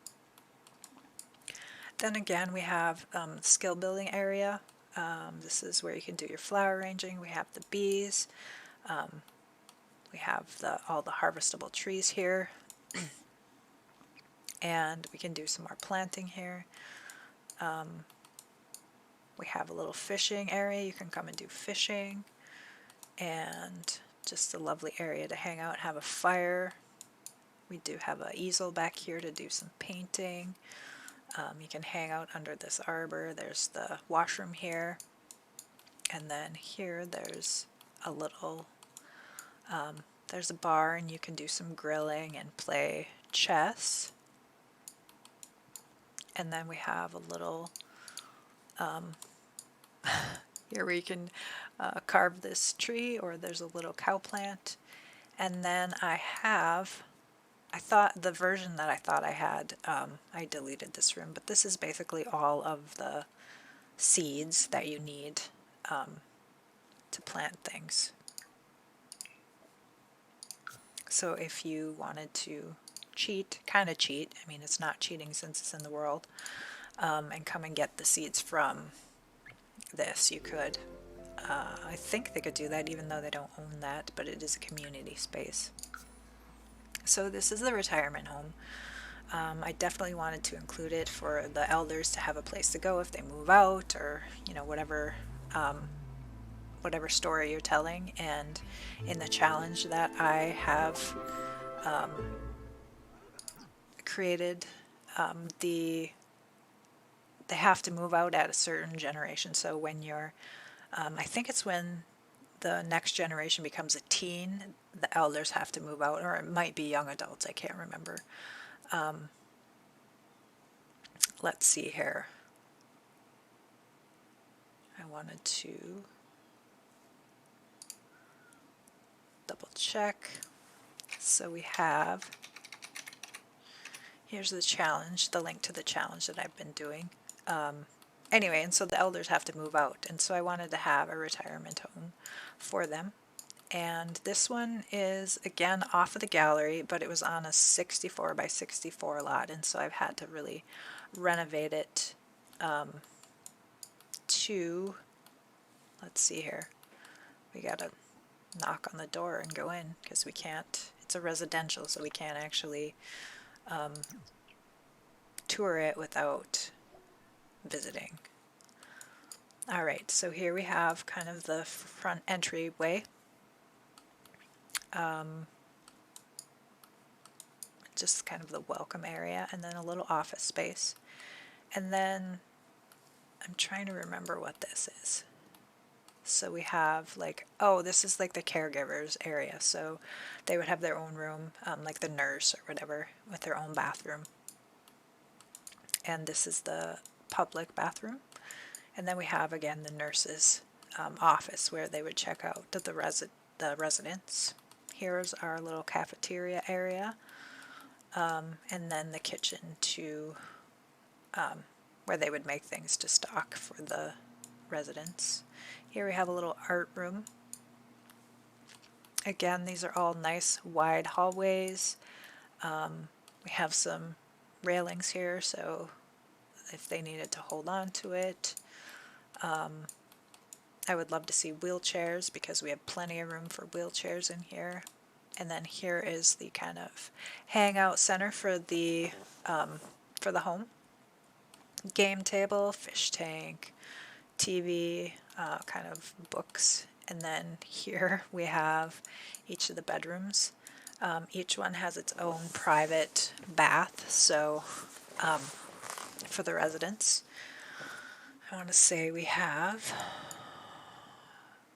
Then again, we have skill building area. This is where you can do your flower arranging. We have the bees. We have all the harvestable trees here. And we can do some more planting here. We have a little fishing area. You can come and do fishing. And just a lovely area to hang out, have a fire. We do have an easel back here to do some painting. You can hang out under this arbor. There's the washroom here. And then here there's a little, there's a bar, and you can do some grilling and play chess. And then we have a little here where you can carve this tree, or there's a little cow plant. And then I thought the version that I thought I had, I deleted this room, but this is basically all of the seeds that you need to plant things. So if you wanted to kind of cheat, I mean, it's not cheating since it's in the world, and come and get the seeds from this, you could. I think they could do that even though they don't own that, but it is a community space. So this is the retirement home. I definitely wanted to include it for the elders to have a place to go if they move out, or whatever story you're telling. And in the challenge that I have created, they have to move out at a certain generation. So when you're, I think it's when the next generation becomes a teen, the elders have to move out, or it might be young adults, I can't remember. Let's see here. I wanted to double check. So we have, here's the challenge, the link to the challenge that I've been doing. Anyway, and so the elders have to move out, and so I wanted to have a retirement home for them. And this one is, again, off of the gallery, but it was on a 64 by 64 lot, and so I've had to really renovate it to, let's see here, we gotta knock on the door and go in, because we can't, it's a residential, so we can't actually tour it without visiting. Alright, so here we have kind of the front entryway. Just kind of the welcome area, and then a little office space. And then I'm trying to remember what this is. So we have this is like the caregivers area. So they would have their own room, like the nurse or whatever, with their own bathroom. And this is the public bathroom. And then we have, again, the nurse's office, where they would check out the residents. Here's our little cafeteria area, and then the kitchen where they would make things to stock for the residents. Here we have a little art room. Again, these are all nice wide hallways. We have some railings here, so if they needed to hold on to it. I would love to see wheelchairs, because we have plenty of room for wheelchairs in here. And then here is the kind of hangout center for the home. Game table, fish tank, TV, kind of books. And then here we have each of the bedrooms. Each one has its own private bath, so for the residents. I want to say we have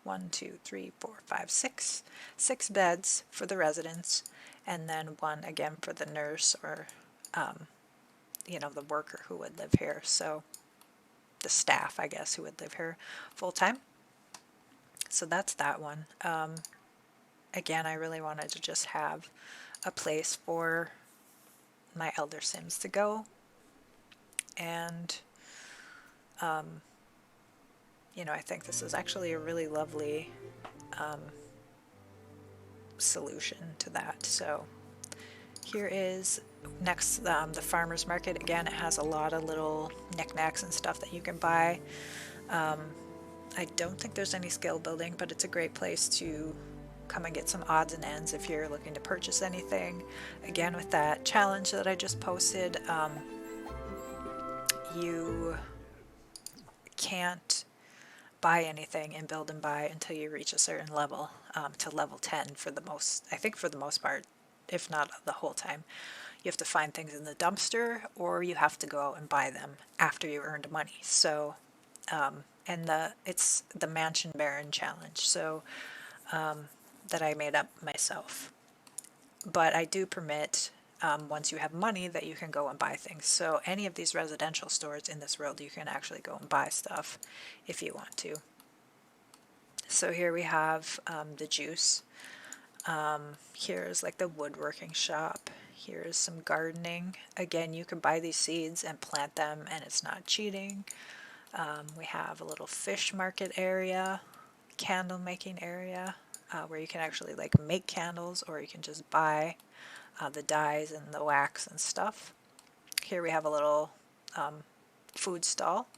1, 2, 3, 4, 5, 6, 6 beds for the residents, and then one again for the nurse or, the worker who would live here. So the staff, I guess, who would live here full time. So that's that one. Again, I really wanted to just have a place for my elder Sims to go, and I think this is actually a really lovely solution to that. So here is next the farmer's market. Again, it has a lot of little knickknacks and stuff that you can buy. I don't think there's any skill building, but it's a great place to come and get some odds and ends if you're looking to purchase anything. Again, with that challenge that I just posted, you can't buy anything and build and buy until you reach a certain level, to level 10 for the most, I think for the most part, if not the whole time. You have to find things in the dumpster, or you have to go out and buy them after you earned money. So, and it's the Mansion Baron challenge, so that I made up myself. But I do permit, once you have money, that you can go and buy things. So any of these residential stores in this world, you can actually go and buy stuff if you want to. So here we have the juice. Here's like the woodworking shop. Here's some gardening. Again, you can buy these seeds and plant them, and it's not cheating. We have a little fish market area, candle making area, where you can actually like make candles, or you can just buy the dyes and the wax and stuff. Here we have a little food stall.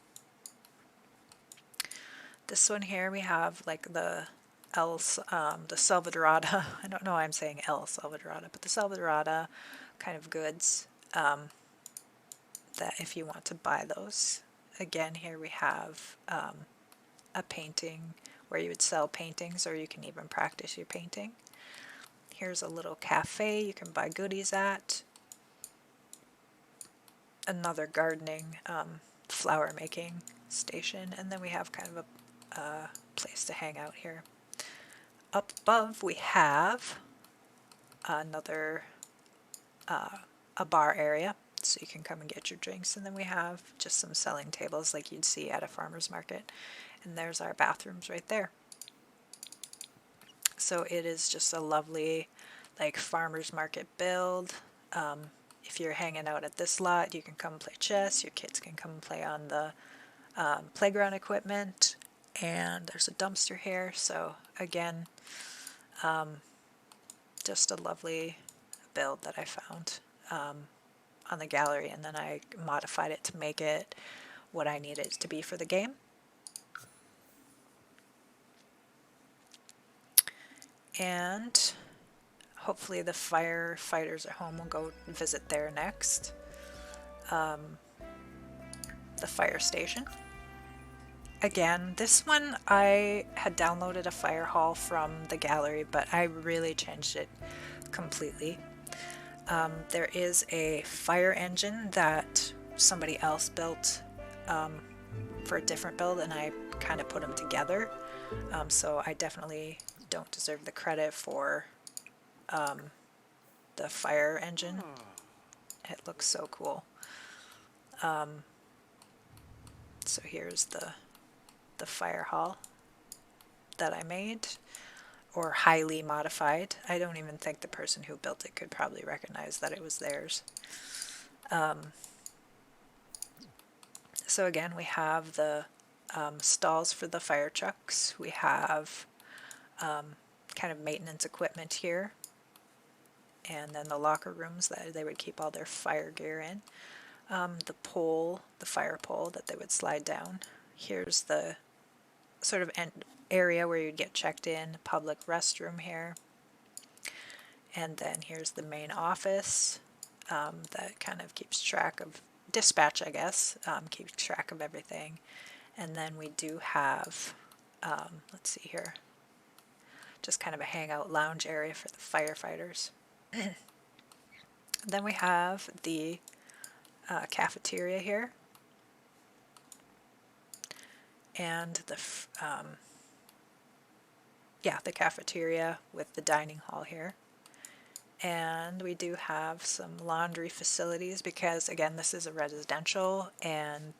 This one here we have like the Salvadorada. I don't know why I'm saying El Salvadorada, but the Salvadorada kind of goods, that if you want to buy those. Again, here we have a painting where you would sell paintings, or you can even practice your painting. Here's a little cafe you can buy goodies at. Another gardening, flower making station, and then we have kind of a place to hang out here. Up above we have another a bar area, so you can come and get your drinks, and then we have just some selling tables like you'd see at a farmer's market, and there's our bathrooms right there. So it is just a lovely like farmer's market build. If you're hanging out at this lot, you can come play chess, your kids can come play on the playground equipment, and there's a dumpster here. So again, just a lovely build that I found on the gallery, and then I modified it to make it what I needed it to be for the game. And hopefully the firefighters at home will go visit there next. The fire station. Again, this one I had downloaded a fire hall from the gallery, but I really changed it completely. There is a fire engine that somebody else built for a different build, and I kind of put them together. So I definitely don't deserve the credit for the fire engine. It looks so cool. So here's the fire hall that I made, or highly modified. I don't even think the person who built it could probably recognize that it was theirs. So again, we have the stalls for the fire trucks. We have kind of maintenance equipment here, and then the locker rooms that they would keep all their fire gear in. The pole, the fire pole that they would slide down. Here's the sort of area where you'd get checked in, public restroom here. And then here's the main office that kind of keeps track of dispatch, I guess, keeps track of everything. And then we do have, let's see here, just kind of a hangout lounge area for the firefighters. Then we have the cafeteria here, and the cafeteria with the dining hall here. And we do have some laundry facilities because, again, this is a residential, and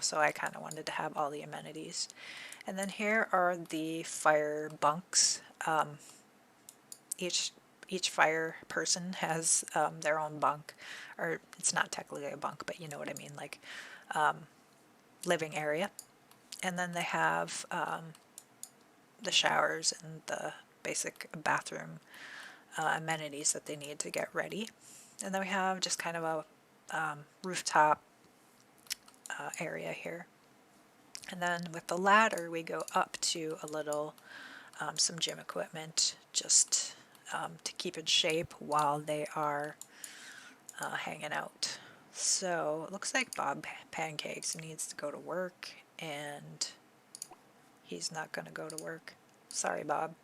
so I kind of wanted to have all the amenities. And then here are the fire bunks. Each fire person has their own bunk, or it's not technically a bunk, but you know what I mean, like living area. And then they have the showers and the basic bathroom amenities that they need to get ready. And then we have just kind of a rooftop area here. And then with the ladder, we go up to a little, some gym equipment, just to keep in shape while they are hanging out. So it looks like Bob Pancakes needs to go to work, and he's not going to go to work. Sorry, Bob.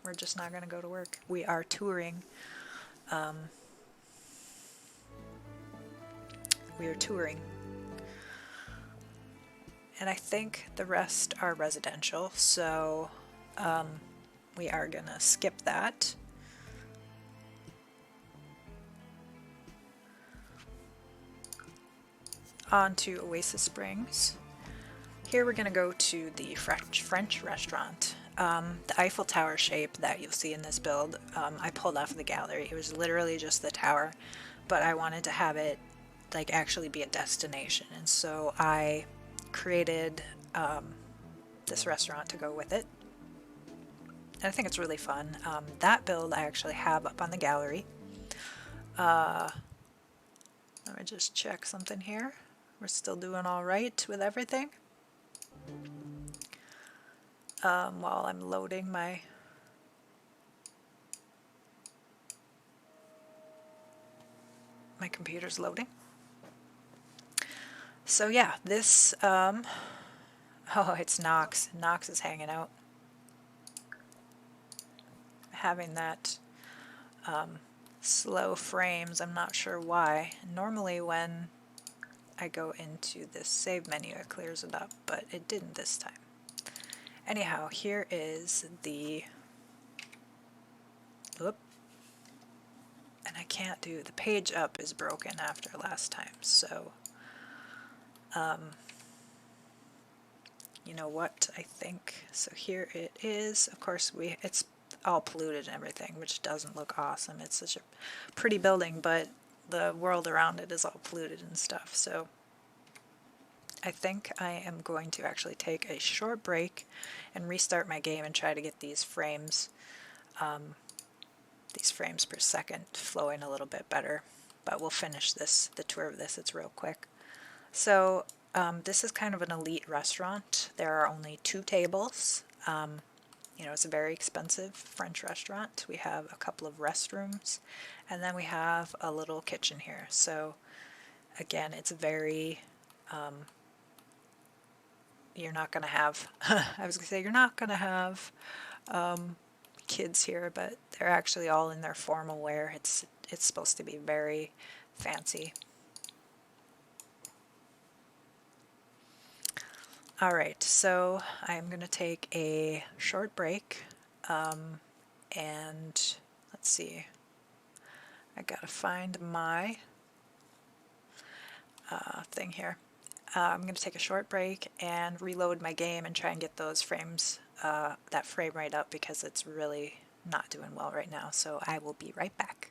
We're just not going to go to work. We are touring. And I think the rest are residential, so we are going to skip that. On to Oasis Springs. Here we're going to go to the French restaurant. The Eiffel Tower shape that you'll see in this build, I pulled off the gallery. It was literally just the tower, but I wanted to have it like actually be a destination, and so I created this restaurant to go with it. And I think it's really fun. That build I actually have up on the gallery. Let me just check something here. We're still doing all right with everything. While I'm loading my computer's loading. So yeah, this, oh, it's Knox. Knox is hanging out. Having that slow frames, I'm not sure why. Normally when I go into this save menu, it clears it up, but it didn't this time. Anyhow, here is the, and I can't do, the page up is broken after last time, so you know what, I think, so here it is. Of course it's all polluted and everything, which doesn't look awesome. It's such a pretty building, but the world around it is all polluted and stuff. So I think I am going to actually take a short break and restart my game and try to get these frames per second flowing a little bit better. But we'll finish the tour of this. It's real quick. So this is kind of an elite restaurant. There are only 2 tables. It's a very expensive French restaurant. We have a couple of restrooms, and then we have a little kitchen here. So again, it's very, you're not going to have, I was going to say you're not going to have kids here, but they're actually all in their formal wear. It's supposed to be very fancy. Alright, so I'm going to take a short break, and let's see, I gotta find my thing here. I'm going to take a short break and reload my game and try and get those frames, that frame rate up, because it's really not doing well right now, so I will be right back.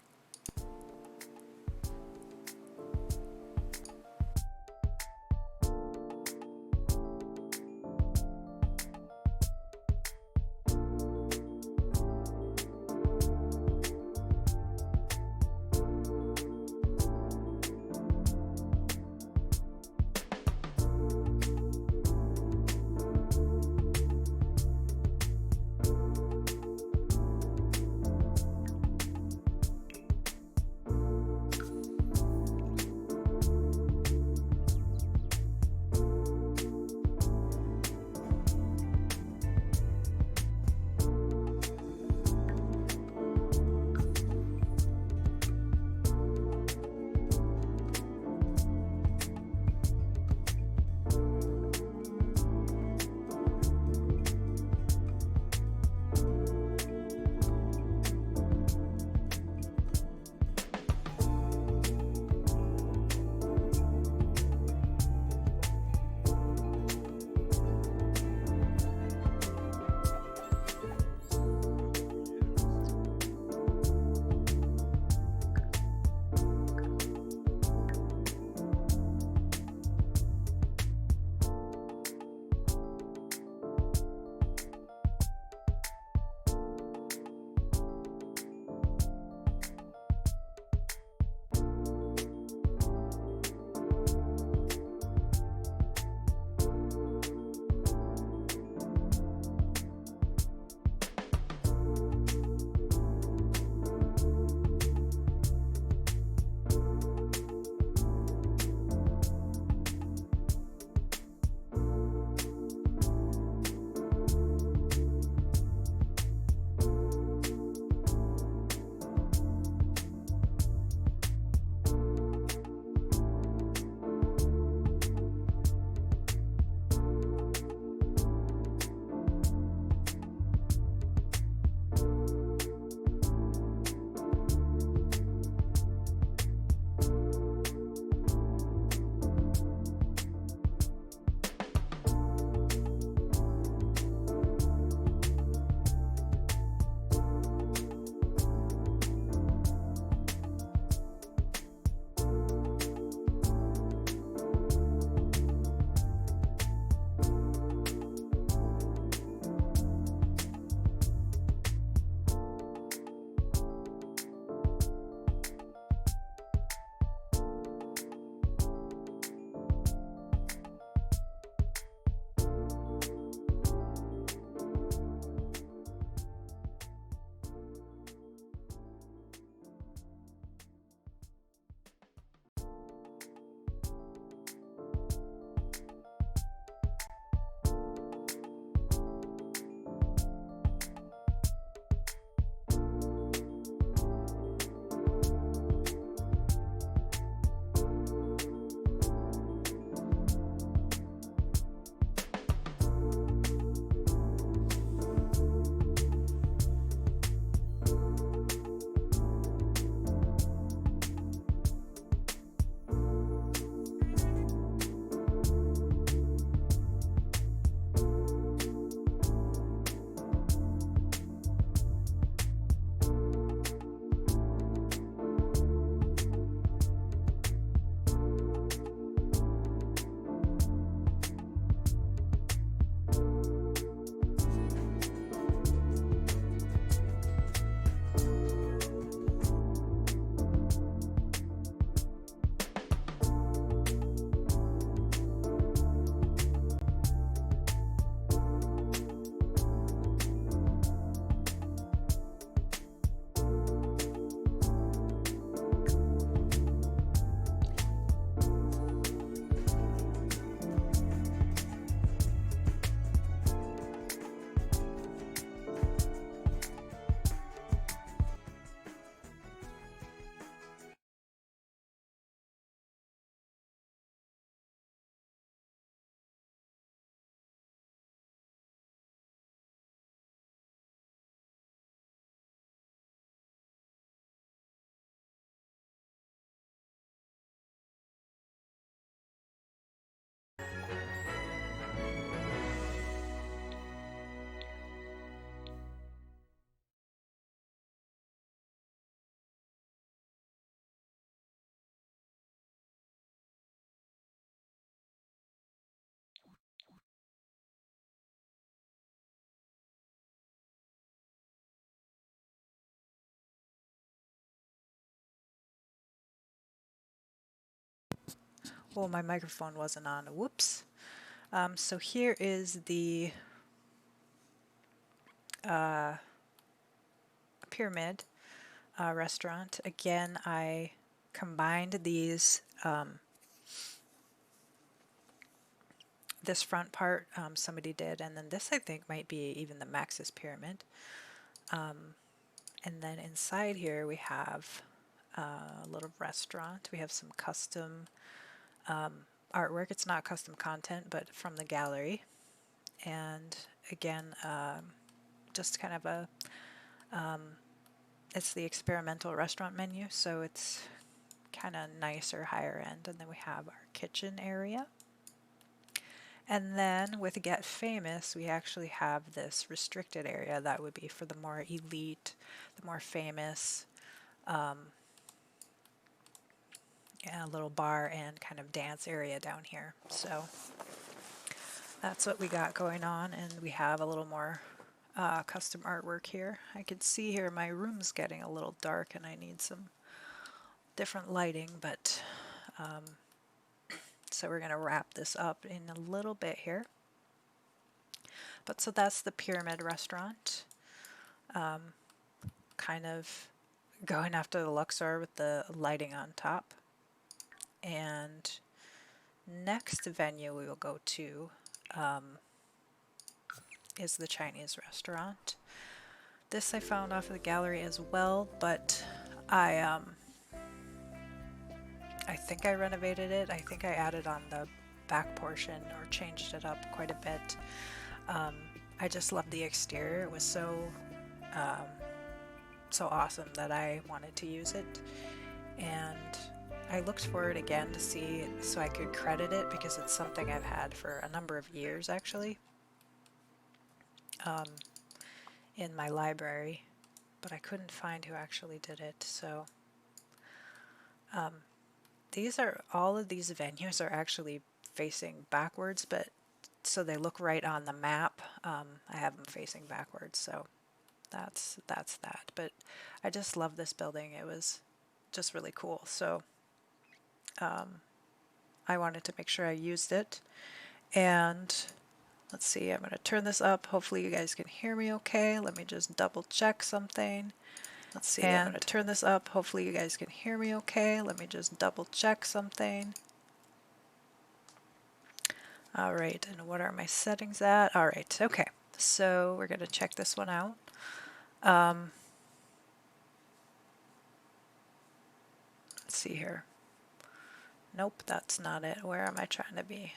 well, my microphone wasn't on. Whoops. So here is the pyramid restaurant. Again, I combined these, this front part somebody did, and then this I think might be even the Maxis pyramid. And then inside here we have a little restaurant. We have some custom artwork. It's not custom content, but from the gallery. And again, just kind of a, it's the experimental restaurant menu, so it's kind of nicer, higher end. And then we have our kitchen area. And then with Get Famous, we actually have this restricted area that would be for the more elite, the more famous, a little bar and kind of dance area down here. So that's what we got going on, and we have a little more custom artwork here. I can see here my room's getting a little dark and I need some different lighting, but so we're going to wrap this up in a little bit here. But so that's the pyramid restaurant. Kind of going after the Luxor with the lighting on top. And next venue we will go to is the Chinese restaurant. This I found off of the gallery as well, but I think I renovated it. I think I added on the back portion or changed it up quite a bit. I just love the exterior. It was so awesome that I wanted to use it, and I looked for it again to see so I could credit it, because it's something I've had for a number of years actually in my library, but I couldn't find who actually did it. So all of these venues are actually facing backwards, but so they look right on the map. I have them facing backwards, so that's that. But I just love this building. It was just really cool. So I wanted to make sure I used it. And let's see, I'm going to turn this up. Hopefully you guys can hear me okay. Let me just double check something. Let's see, I'm going to turn this up. Hopefully you guys can hear me okay. Let me just double check something. All right, and what are my settings at? All right, okay. So we're going to check this one out. Let's see here. Nope, that's not it. Where am I trying to be?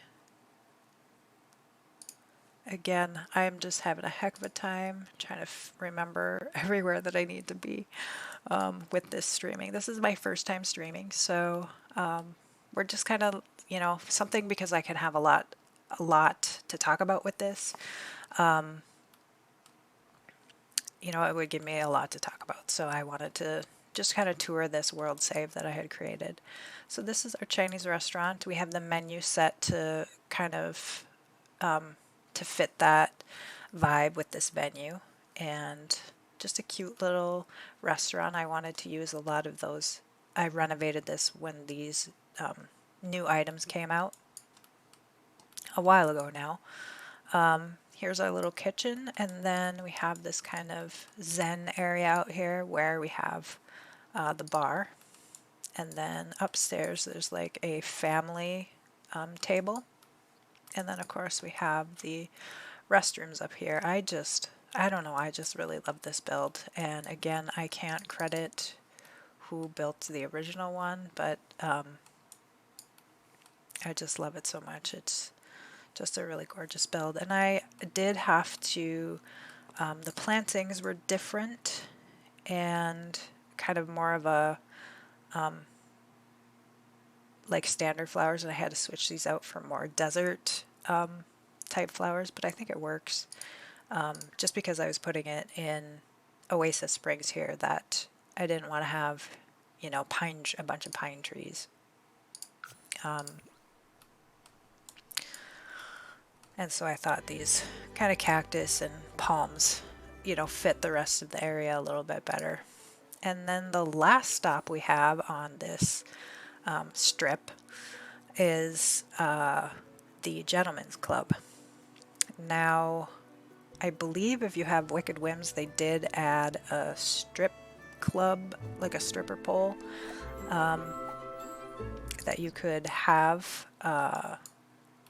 Again, I'm just having a heck of a time trying to remember everywhere that I need to be with this streaming. This is my first time streaming, so we're just kind of, something, because I can have a lot to talk about with this. It would give me a lot to talk about, so I wanted to just kind of tour this world save that I had created. So this is our Chinese restaurant. We have the menu set to kind of to fit that vibe with this venue, and just a cute little restaurant. I wanted to use a lot of those. I renovated this when these new items came out a while ago now. Here's our little kitchen, and then we have this kind of zen area out here where we have the bar, and then upstairs there's like a family table, and then of course we have the restrooms up here. I don't know, I just really love this build, and again, I can't credit who built the original one, but I just love it so much. It's just a really gorgeous build. And I did have to, the plantings were different and kind of more of a like standard flowers, and I had to switch these out for more desert type flowers, but I think it works. Just because I was putting it in Oasis Springs here, that I didn't want to have, a bunch of pine trees. And so I thought these kind of cactus and palms, fit the rest of the area a little bit better. And then the last stop we have on this strip is the Gentlemen's Club. Now, I believe if you have Wicked Whims, they did add a strip club, like a stripper pole, that you could have.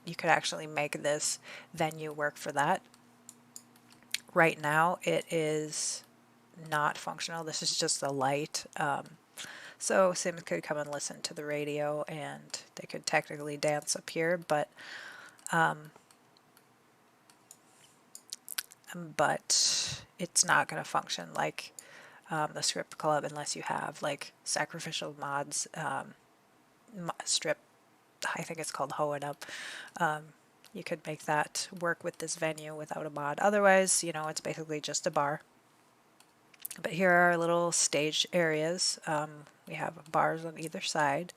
You could actually make this venue work for that. Right now, it is not functional. This is just a light. So Sims could come and listen to the radio, and they could technically dance up here, but it's not going to function like the strip club unless you have like sacrificial mods, strip, I think it's called Hoe It Up. You could make that work with this venue without a mod. Otherwise, it's basically just a bar. But here are our little stage areas. We have bars on either side,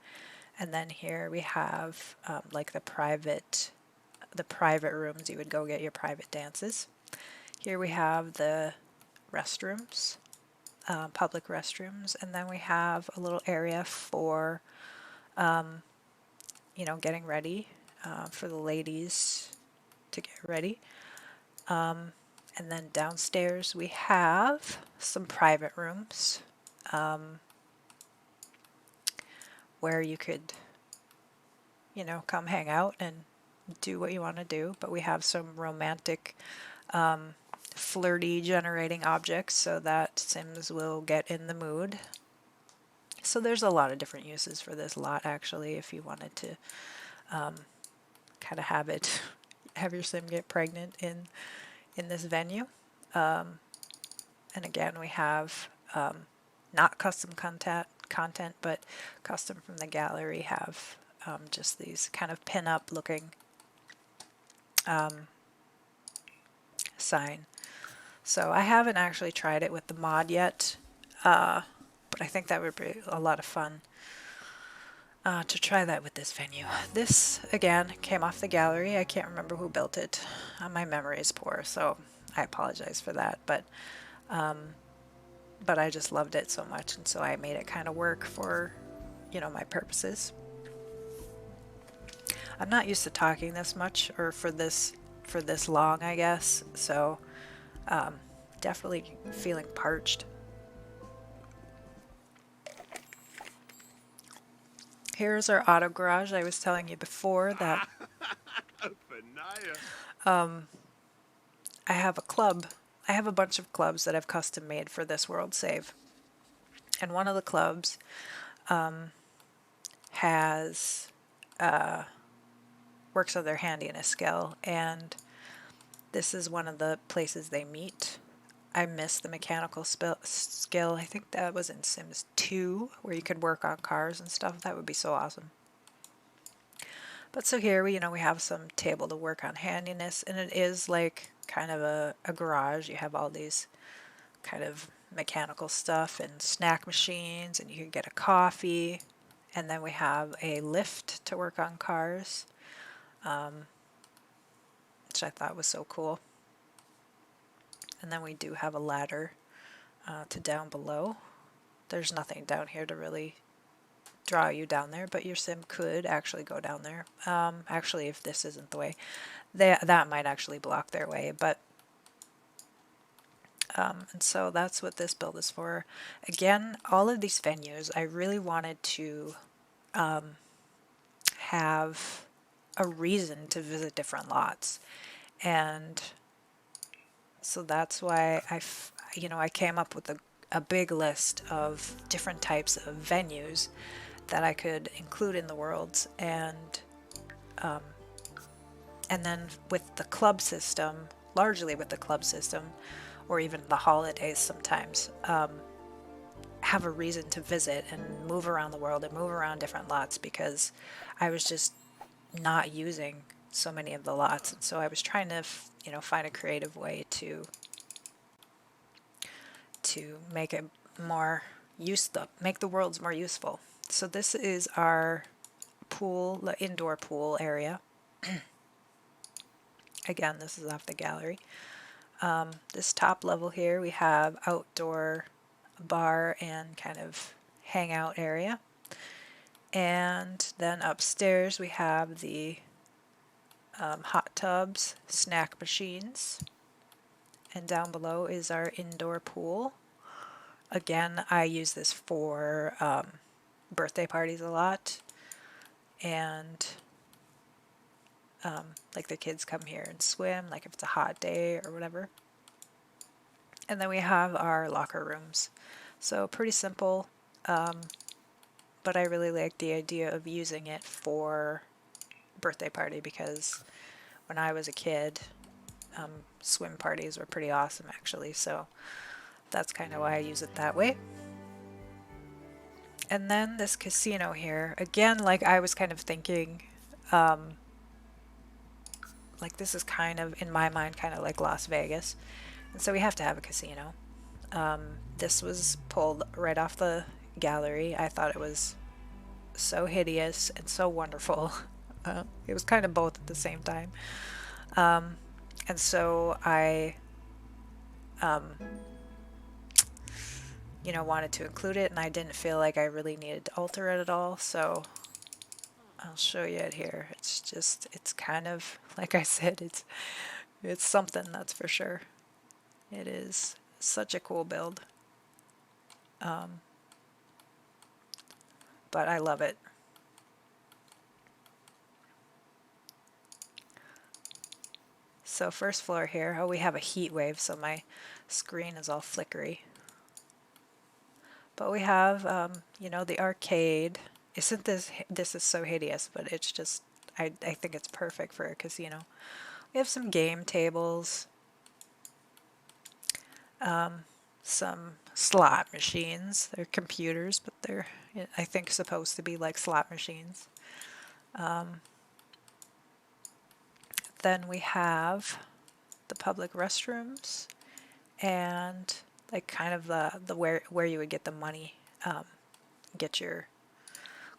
and then here we have like the private rooms. You would go get your private dances. Here we have the restrooms, public restrooms, and then we have a little area for getting ready, for the ladies to get ready. And then downstairs we have some private rooms where you could, come hang out and do what you want to do. But we have some romantic, flirty generating objects so that Sims will get in the mood. So there's a lot of different uses for this lot, actually, if you wanted to kind of have your Sim get pregnant in this venue. And again, we have not custom content, but custom from the gallery have just these kind of pin-up looking sign. So I haven't actually tried it with the mod yet, but I think that would be a lot of fun to try that with this venue. This, again, came off the gallery. I can't remember who built it. My memory is poor, so I apologize for that. But I just loved it so much, and so I made it kind of work for, my purposes. I'm not used to talking this much, or for this long, I guess. So definitely feeling parched. Here's our auto garage. I was telling you before that I have a club. I have a bunch of clubs that I've custom made for this world save. And one of the clubs has works on their handiness skill, and this is one of the places they meet. I miss the mechanical skill. I think that was in Sims 2, where you could work on cars and stuff. That would be so awesome. But so here we have some table to work on handiness, and it is like kind of a garage. You have all these kind of mechanical stuff and snack machines, and you can get a coffee. And then we have a lift to work on cars, which I thought was so cool. And then we do have a ladder to down below. There's nothing down here to really draw you down there, but your Sim could actually go down there. Actually, if this isn't the way, that might actually block their way. But and so that's what this build is for. Again, all of these venues, I really wanted to have a reason to visit different lots, and so that's why I came up with a big list of different types of venues that I could include in the worlds, and then with the club system, largely with the club system, or even the holidays sometimes, have a reason to visit and move around the world and move around different lots, because I was just not using so many of the lots, and so I was trying to find a creative way to make it make the worlds more useful. So this is our pool, the indoor pool area. Again, this is off the gallery. This top level here, we have outdoor bar and kind of hangout area. And then upstairs we have the hot tubs, snack machines, and down below is our indoor pool. Again, I use this for birthday parties a lot, and like the kids come here and swim, like if it's a hot day or whatever. And then we have our locker rooms. So pretty simple, but I really like the idea of using it for birthday party because when I was a kid, swim parties were pretty awesome actually. So that's kind of why I use it that way. And then this casino here, again, like I was kind of thinking, like this is kind of, in my mind, kind of like Las Vegas. And so we have to have a casino. This was pulled right off the gallery. I thought it was so hideous and so wonderful. It was kind of both at the same time. And so I, wanted to include it, and I didn't feel like I really needed to alter it at all. So I'll show you it here. It's just, it's kind of, like I said, it's something, that's for sure. It is such a cool build. But I love it. So first floor here, oh, we have a heat wave, so my screen is all flickery. But we have, the arcade. Isn't this is so hideous, but it's just, I think it's perfect for a casino. We have some game tables, some slot machines. They're computers, but they're, I think, supposed to be like slot machines. Then we have the public restrooms and like kind of the where you would get the money, get your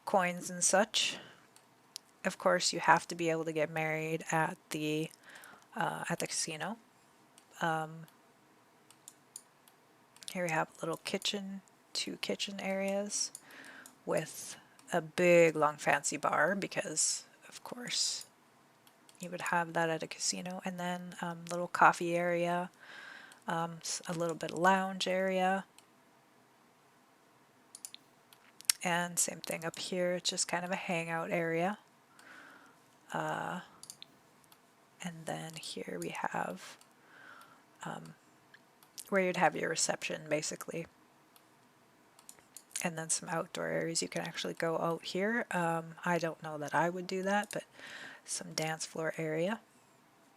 coins and such. Of course, you have to be able to get married at the casino. Here we have a little kitchen, 2 kitchen areas with a big long fancy bar because, of course, you would have that at a casino. And then little coffee area, a little bit of lounge area. And same thing up here, it's just kind of a hangout area. And then here we have where you'd have your reception, basically. And then some outdoor areas. You can actually go out here. I don't know that I would do that, but some dance floor area.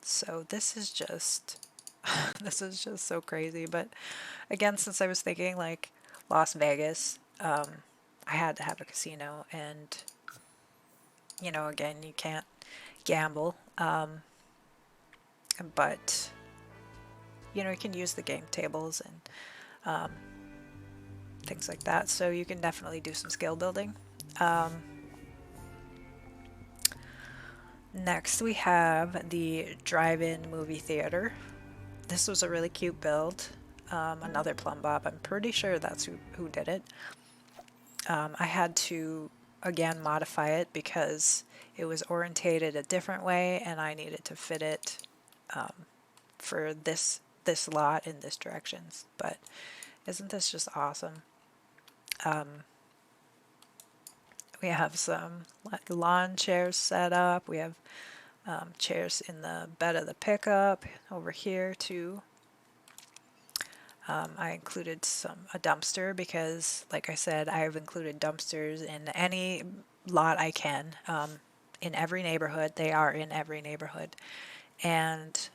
So this is just this is just so crazy. But again, since I was thinking like Las Vegas, I had to have a casino, and again, you can't gamble, but you can use the game tables and things like that, so you can definitely do some skill building. Next we have the drive-in movie theater. This was a really cute build. Another Plumb Bob. I'm pretty sure that's who did it. I had to again modify it because it was orientated a different way and I needed to fit it for this lot in this direction. But isn't this just awesome? We have some lawn chairs set up. We have chairs in the bed of the pickup over here too. I included a dumpster because, like I said, I've included dumpsters in any lot I can. In every neighborhood, they are in every neighborhood, and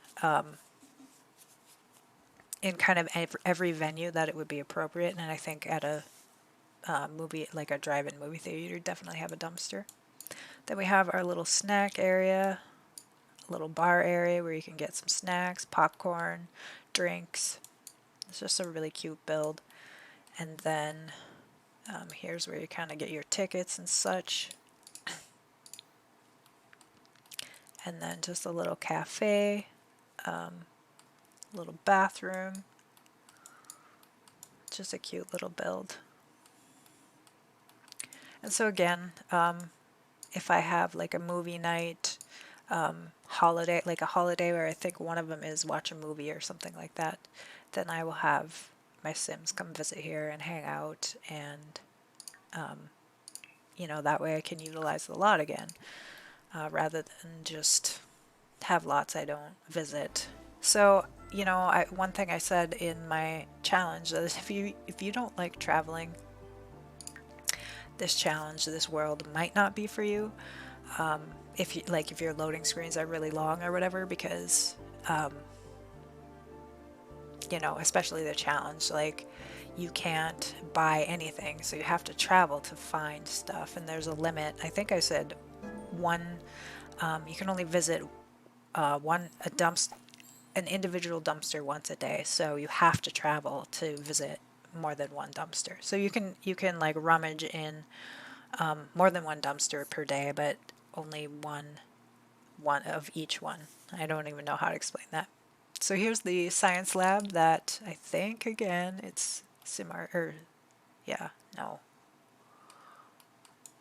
in kind of every venue that it would be appropriate. And I think at a movie, like a drive-in movie theater, you definitely have a dumpster. Then we have our little snack area, a little bar area where you can get some snacks, popcorn, drinks. It's just a really cute build. And then here's where you kind of get your tickets and such. And then just a little cafe, little bathroom. Just a cute little build. And so again, if I have like a movie night, holiday, like a holiday where I think one of them is watch a movie or something like that, then I will have my Sims come visit here and hang out, and you know, that way I can utilize the lot again, rather than just have lots I don't visit. So, you know, one thing I said in my challenge is if you don't like traveling, this challenge, this world might not be for you. If you like, if your loading screens are really long or whatever, because you know, especially the challenge, like you can't buy anything, so you have to travel to find stuff, and there's a limit. I think I said one. You can only visit an individual dumpster once a day, so you have to travel to visit more than one dumpster. So you can like rummage in more than one dumpster per day, but only one of each one. I don't even know how to explain that. So here's the science lab that I think, again, it's yeah, no.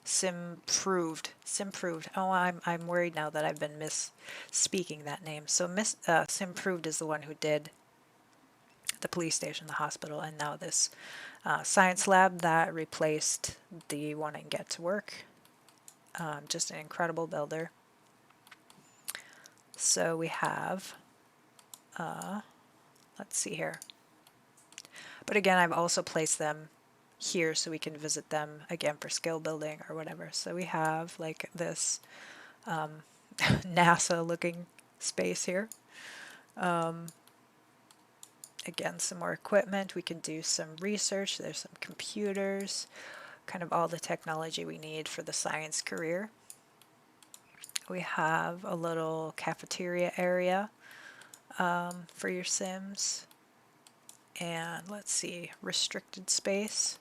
Simproved. Oh, I'm worried now that I've been misspeaking that name. So Simproved is the one who did the police station, the hospital, and now this science lab that replaced the one in Get to Work. Just an incredible builder. So we have, let's see here. But again, I've also placed them here so we can visit them again for skill building or whatever. So we have like this NASA looking space here. Again, some more equipment. We can do some research. There's some computers, kind of all the technology we need for the science career. We have a little cafeteria area for your Sims. And let's see, restricted space.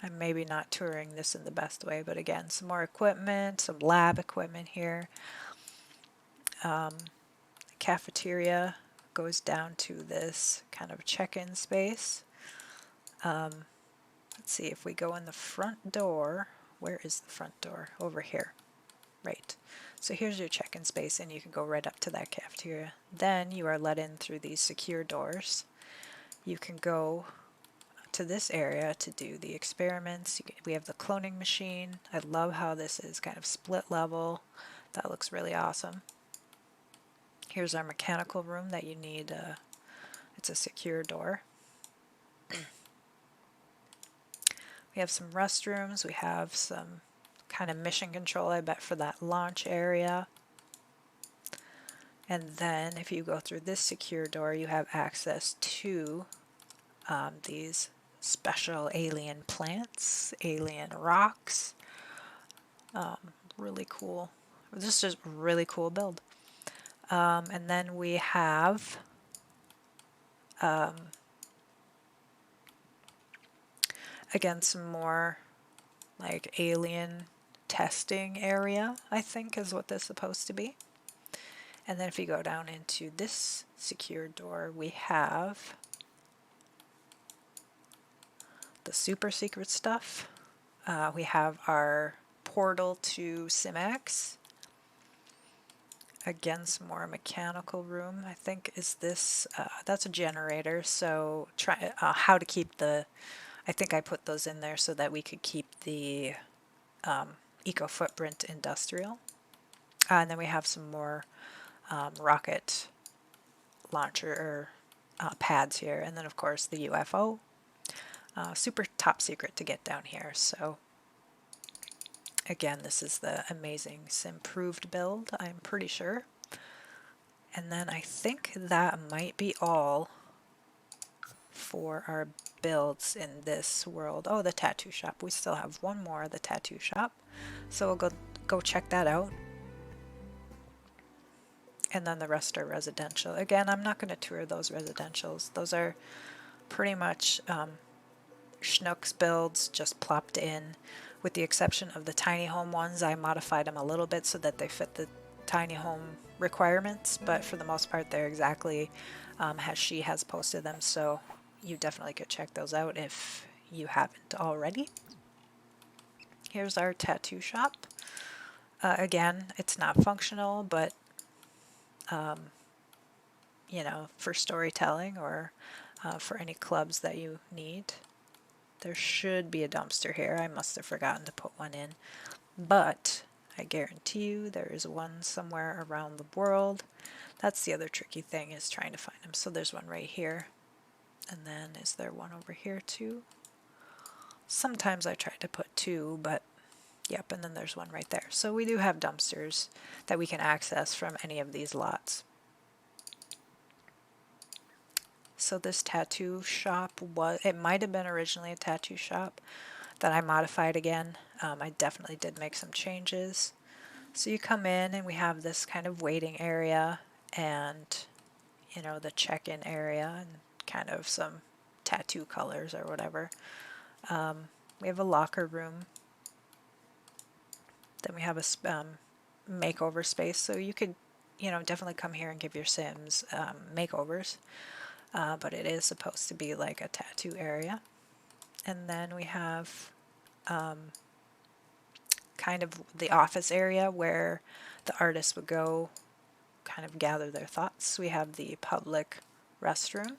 I'm maybe not touring this in the best way, but again, some more equipment, some lab equipment here. The cafeteria goes down to this kind of check-in space. Let's see, if we go in the front door, where is the front door? Over here. Right. So here's your check-in space, and you can go right up to that cafeteria. Then you are let in through these secure doors. You can go to this area to do the experiments. We have the cloning machine. I love how this is kind of split level. That looks really awesome. Here's our mechanical room that you need. It's a secure door. We have some restrooms. We have some kind of mission control, I bet, for that launch area. And then if you go through this secure door, you have access to these special alien plants, alien rocks. Really cool. This is a really cool build. And then we have again some more like alien testing area, I think is what this is supposed to be. And then if you go down into this secure door, we have the super secret stuff. We have our portal to Simax. Again, some more mechanical room. I think is this, that's a generator, so try how to keep the, I think I put those in there so that we could keep the eco footprint industrial. And then we have some more rocket launcher pads here, and then of course the UFO. Super top secret to get down here. So again, this is the amazing Simproved build, I'm pretty sure. And then I think that might be all for our builds in this world. Oh, the tattoo shop. We still have one more, the tattoo shop. So we'll go check that out. And then the rest are residential. Again, I'm not going to tour those residentials. Those are pretty much Schnook's builds just plopped in. With the exception of the tiny home ones, I modified them a little bit so that they fit the tiny home requirements, but for the most part they're exactly as she has posted them, so you definitely could check those out if you haven't already. here's our tattoo shop. Again, it's not functional, but you know, for storytelling or for any clubs that you need. There should be a dumpster here. I must have forgotten to put one in, but I guarantee you there is one somewhere around the world. That's the other tricky thing, is trying to find them. So there's one right here, and then is there one over here too? Sometimes I try to put two, but yep, and then there's one right there. So we do have dumpsters that we can access from any of these lots. So this tattoo shop it might have been originally a tattoo shop that I modified again. I definitely did make some changes. So you come in and we have this kind of waiting area and, you know, the check-in area and kind of some tattoo colors or whatever. We have a locker room. Then we have a makeover space. So you could, you know, definitely come here and give your Sims makeovers. But it is supposed to be like a tattoo area. And then we have kind of the office area where the artists would go kind of gather their thoughts. We have the public restroom.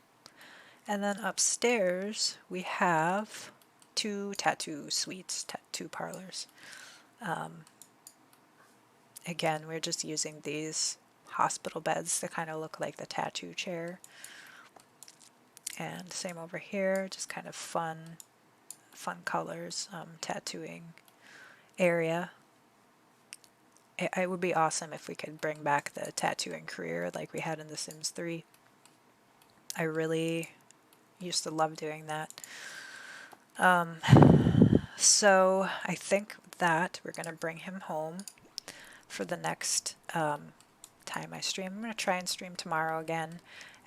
And then upstairs we have 2 tattoo suites, tattoo parlors. Again, we're just using these hospital beds to kind of look like the tattoo chair. And same over here, just kind of fun colors, tattooing area. It would be awesome if we could bring back the tattooing career like we had in The Sims 3. I really used to love doing that. So I think that we're going to bring him home for the next time I stream. I'm going to try and stream tomorrow again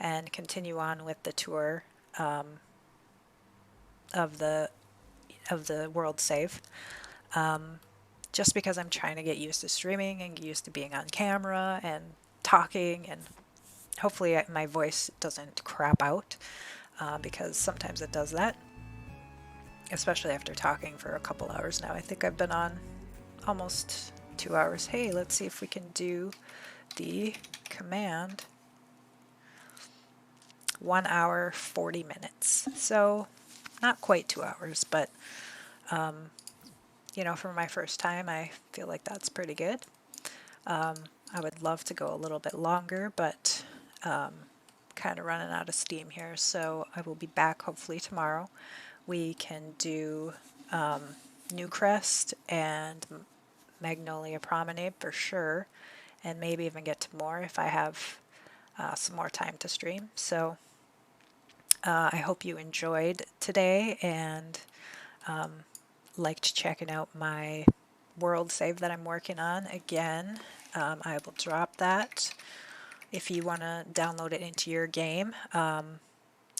and continue on with the tour of the world save. Just because I'm trying to get used to streaming and get used to being on camera and talking, and hopefully my voice doesn't crap out because sometimes it does that, especially after talking for a couple hours now. I think I've been on almost 2 hours. Hey, let's see if we can do the command. 1 hour 40 minutes. So not quite 2 hours, but you know, for my first time, I feel like that's pretty good. I would love to go a little bit longer, but kind of running out of steam here. So I will be back hopefully tomorrow. We can do Newcrest and Magnolia Promenade for sure, and maybe even get to more if I have some more time to stream. So I hope you enjoyed today and liked checking out my world save that I'm working on. Again, I will drop that. If you want to download it into your game,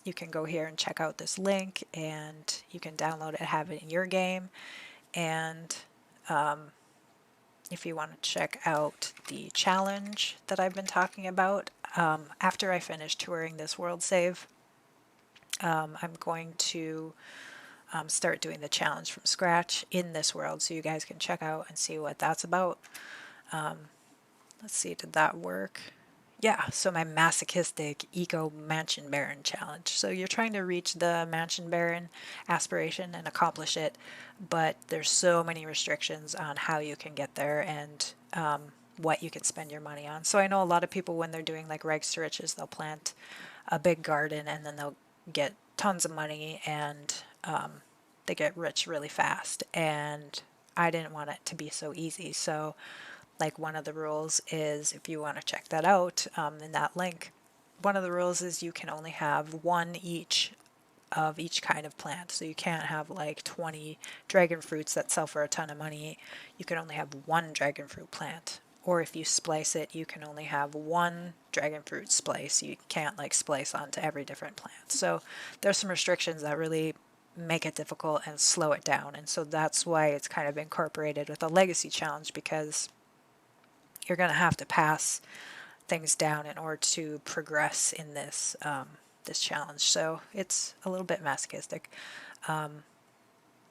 you can go here and check out this link, and you can download it and have it in your game. And if you want to check out the challenge that I've been talking about, after I finish touring this world save, I'm going to start doing the challenge from scratch in this world, so you guys can check out and see what that's about. Let's see, did that work? Yeah, so my masochistic eco mansion baron challenge. So you're trying to reach the mansion baron aspiration and accomplish it, but there's so many restrictions on how you can get there and what you can spend your money on. So I know a lot of people, when they're doing like rags to riches, they'll plant a big garden and then they'll get tons of money and they get rich really fast. And I didn't want it to be so easy. So like one of the rules is, if you want to check that out in that link, one of the rules is you can only have one each of each kind of plant. So you can't have like 20 dragon fruits that sell for a ton of money. You can only have one dragon fruit plant. Or if you splice it, you can only have one dragon fruit splice. You can't like splice onto every different plant. So there's some restrictions that really make it difficult and slow it down. And so that's why it's kind of incorporated with a legacy challenge, because you're going to have to pass things down in order to progress in this this challenge. So it's a little bit masochistic.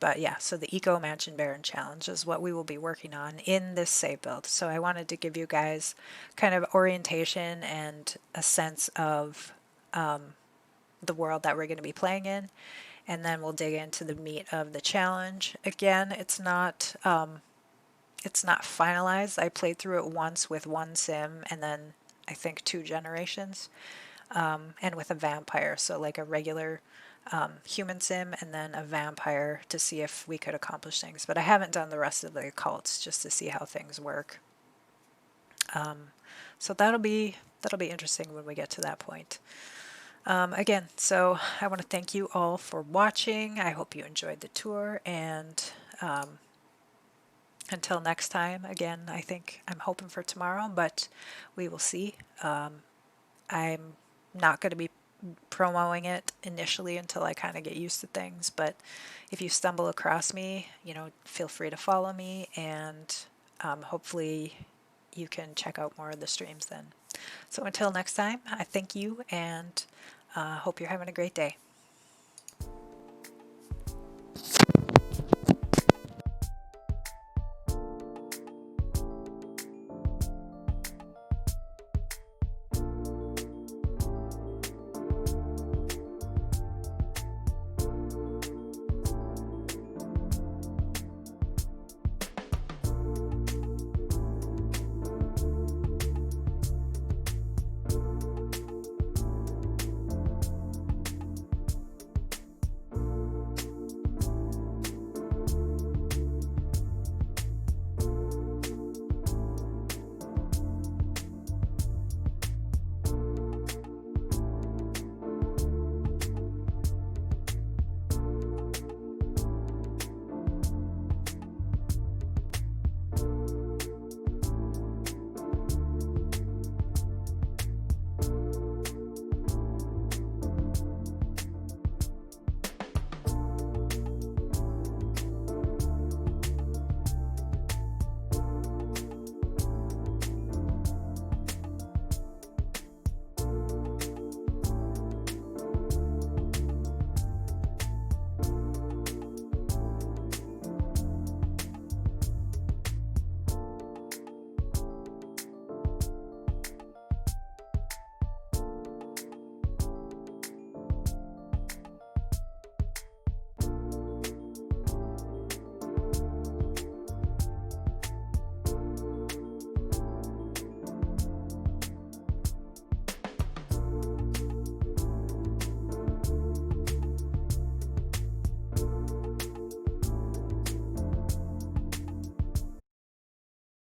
But yeah, so the Eco Mansion Baron Challenge is what we will be working on in this save build. So I wanted to give you guys kind of orientation and a sense of the world that we're going to be playing in, and then we'll dig into the meat of the challenge. Again, it's not finalized. I played through it once with one sim and then I think 2 generations, and with a vampire, so like a regular human sim and then a vampire to see if we could accomplish things. But I haven't done the rest of the cults just to see how things work. So that'll be interesting when we get to that point. Again, so I want to thank you all for watching. I hope you enjoyed the tour, and until next time, again, I think I'm hoping for tomorrow, but we will see. I'm not going to be promoting it initially until I kind of get used to things, but if you stumble across me, feel free to follow me, and hopefully you can check out more of the streams then. So until next time, I thank you, and hope you're having a great day.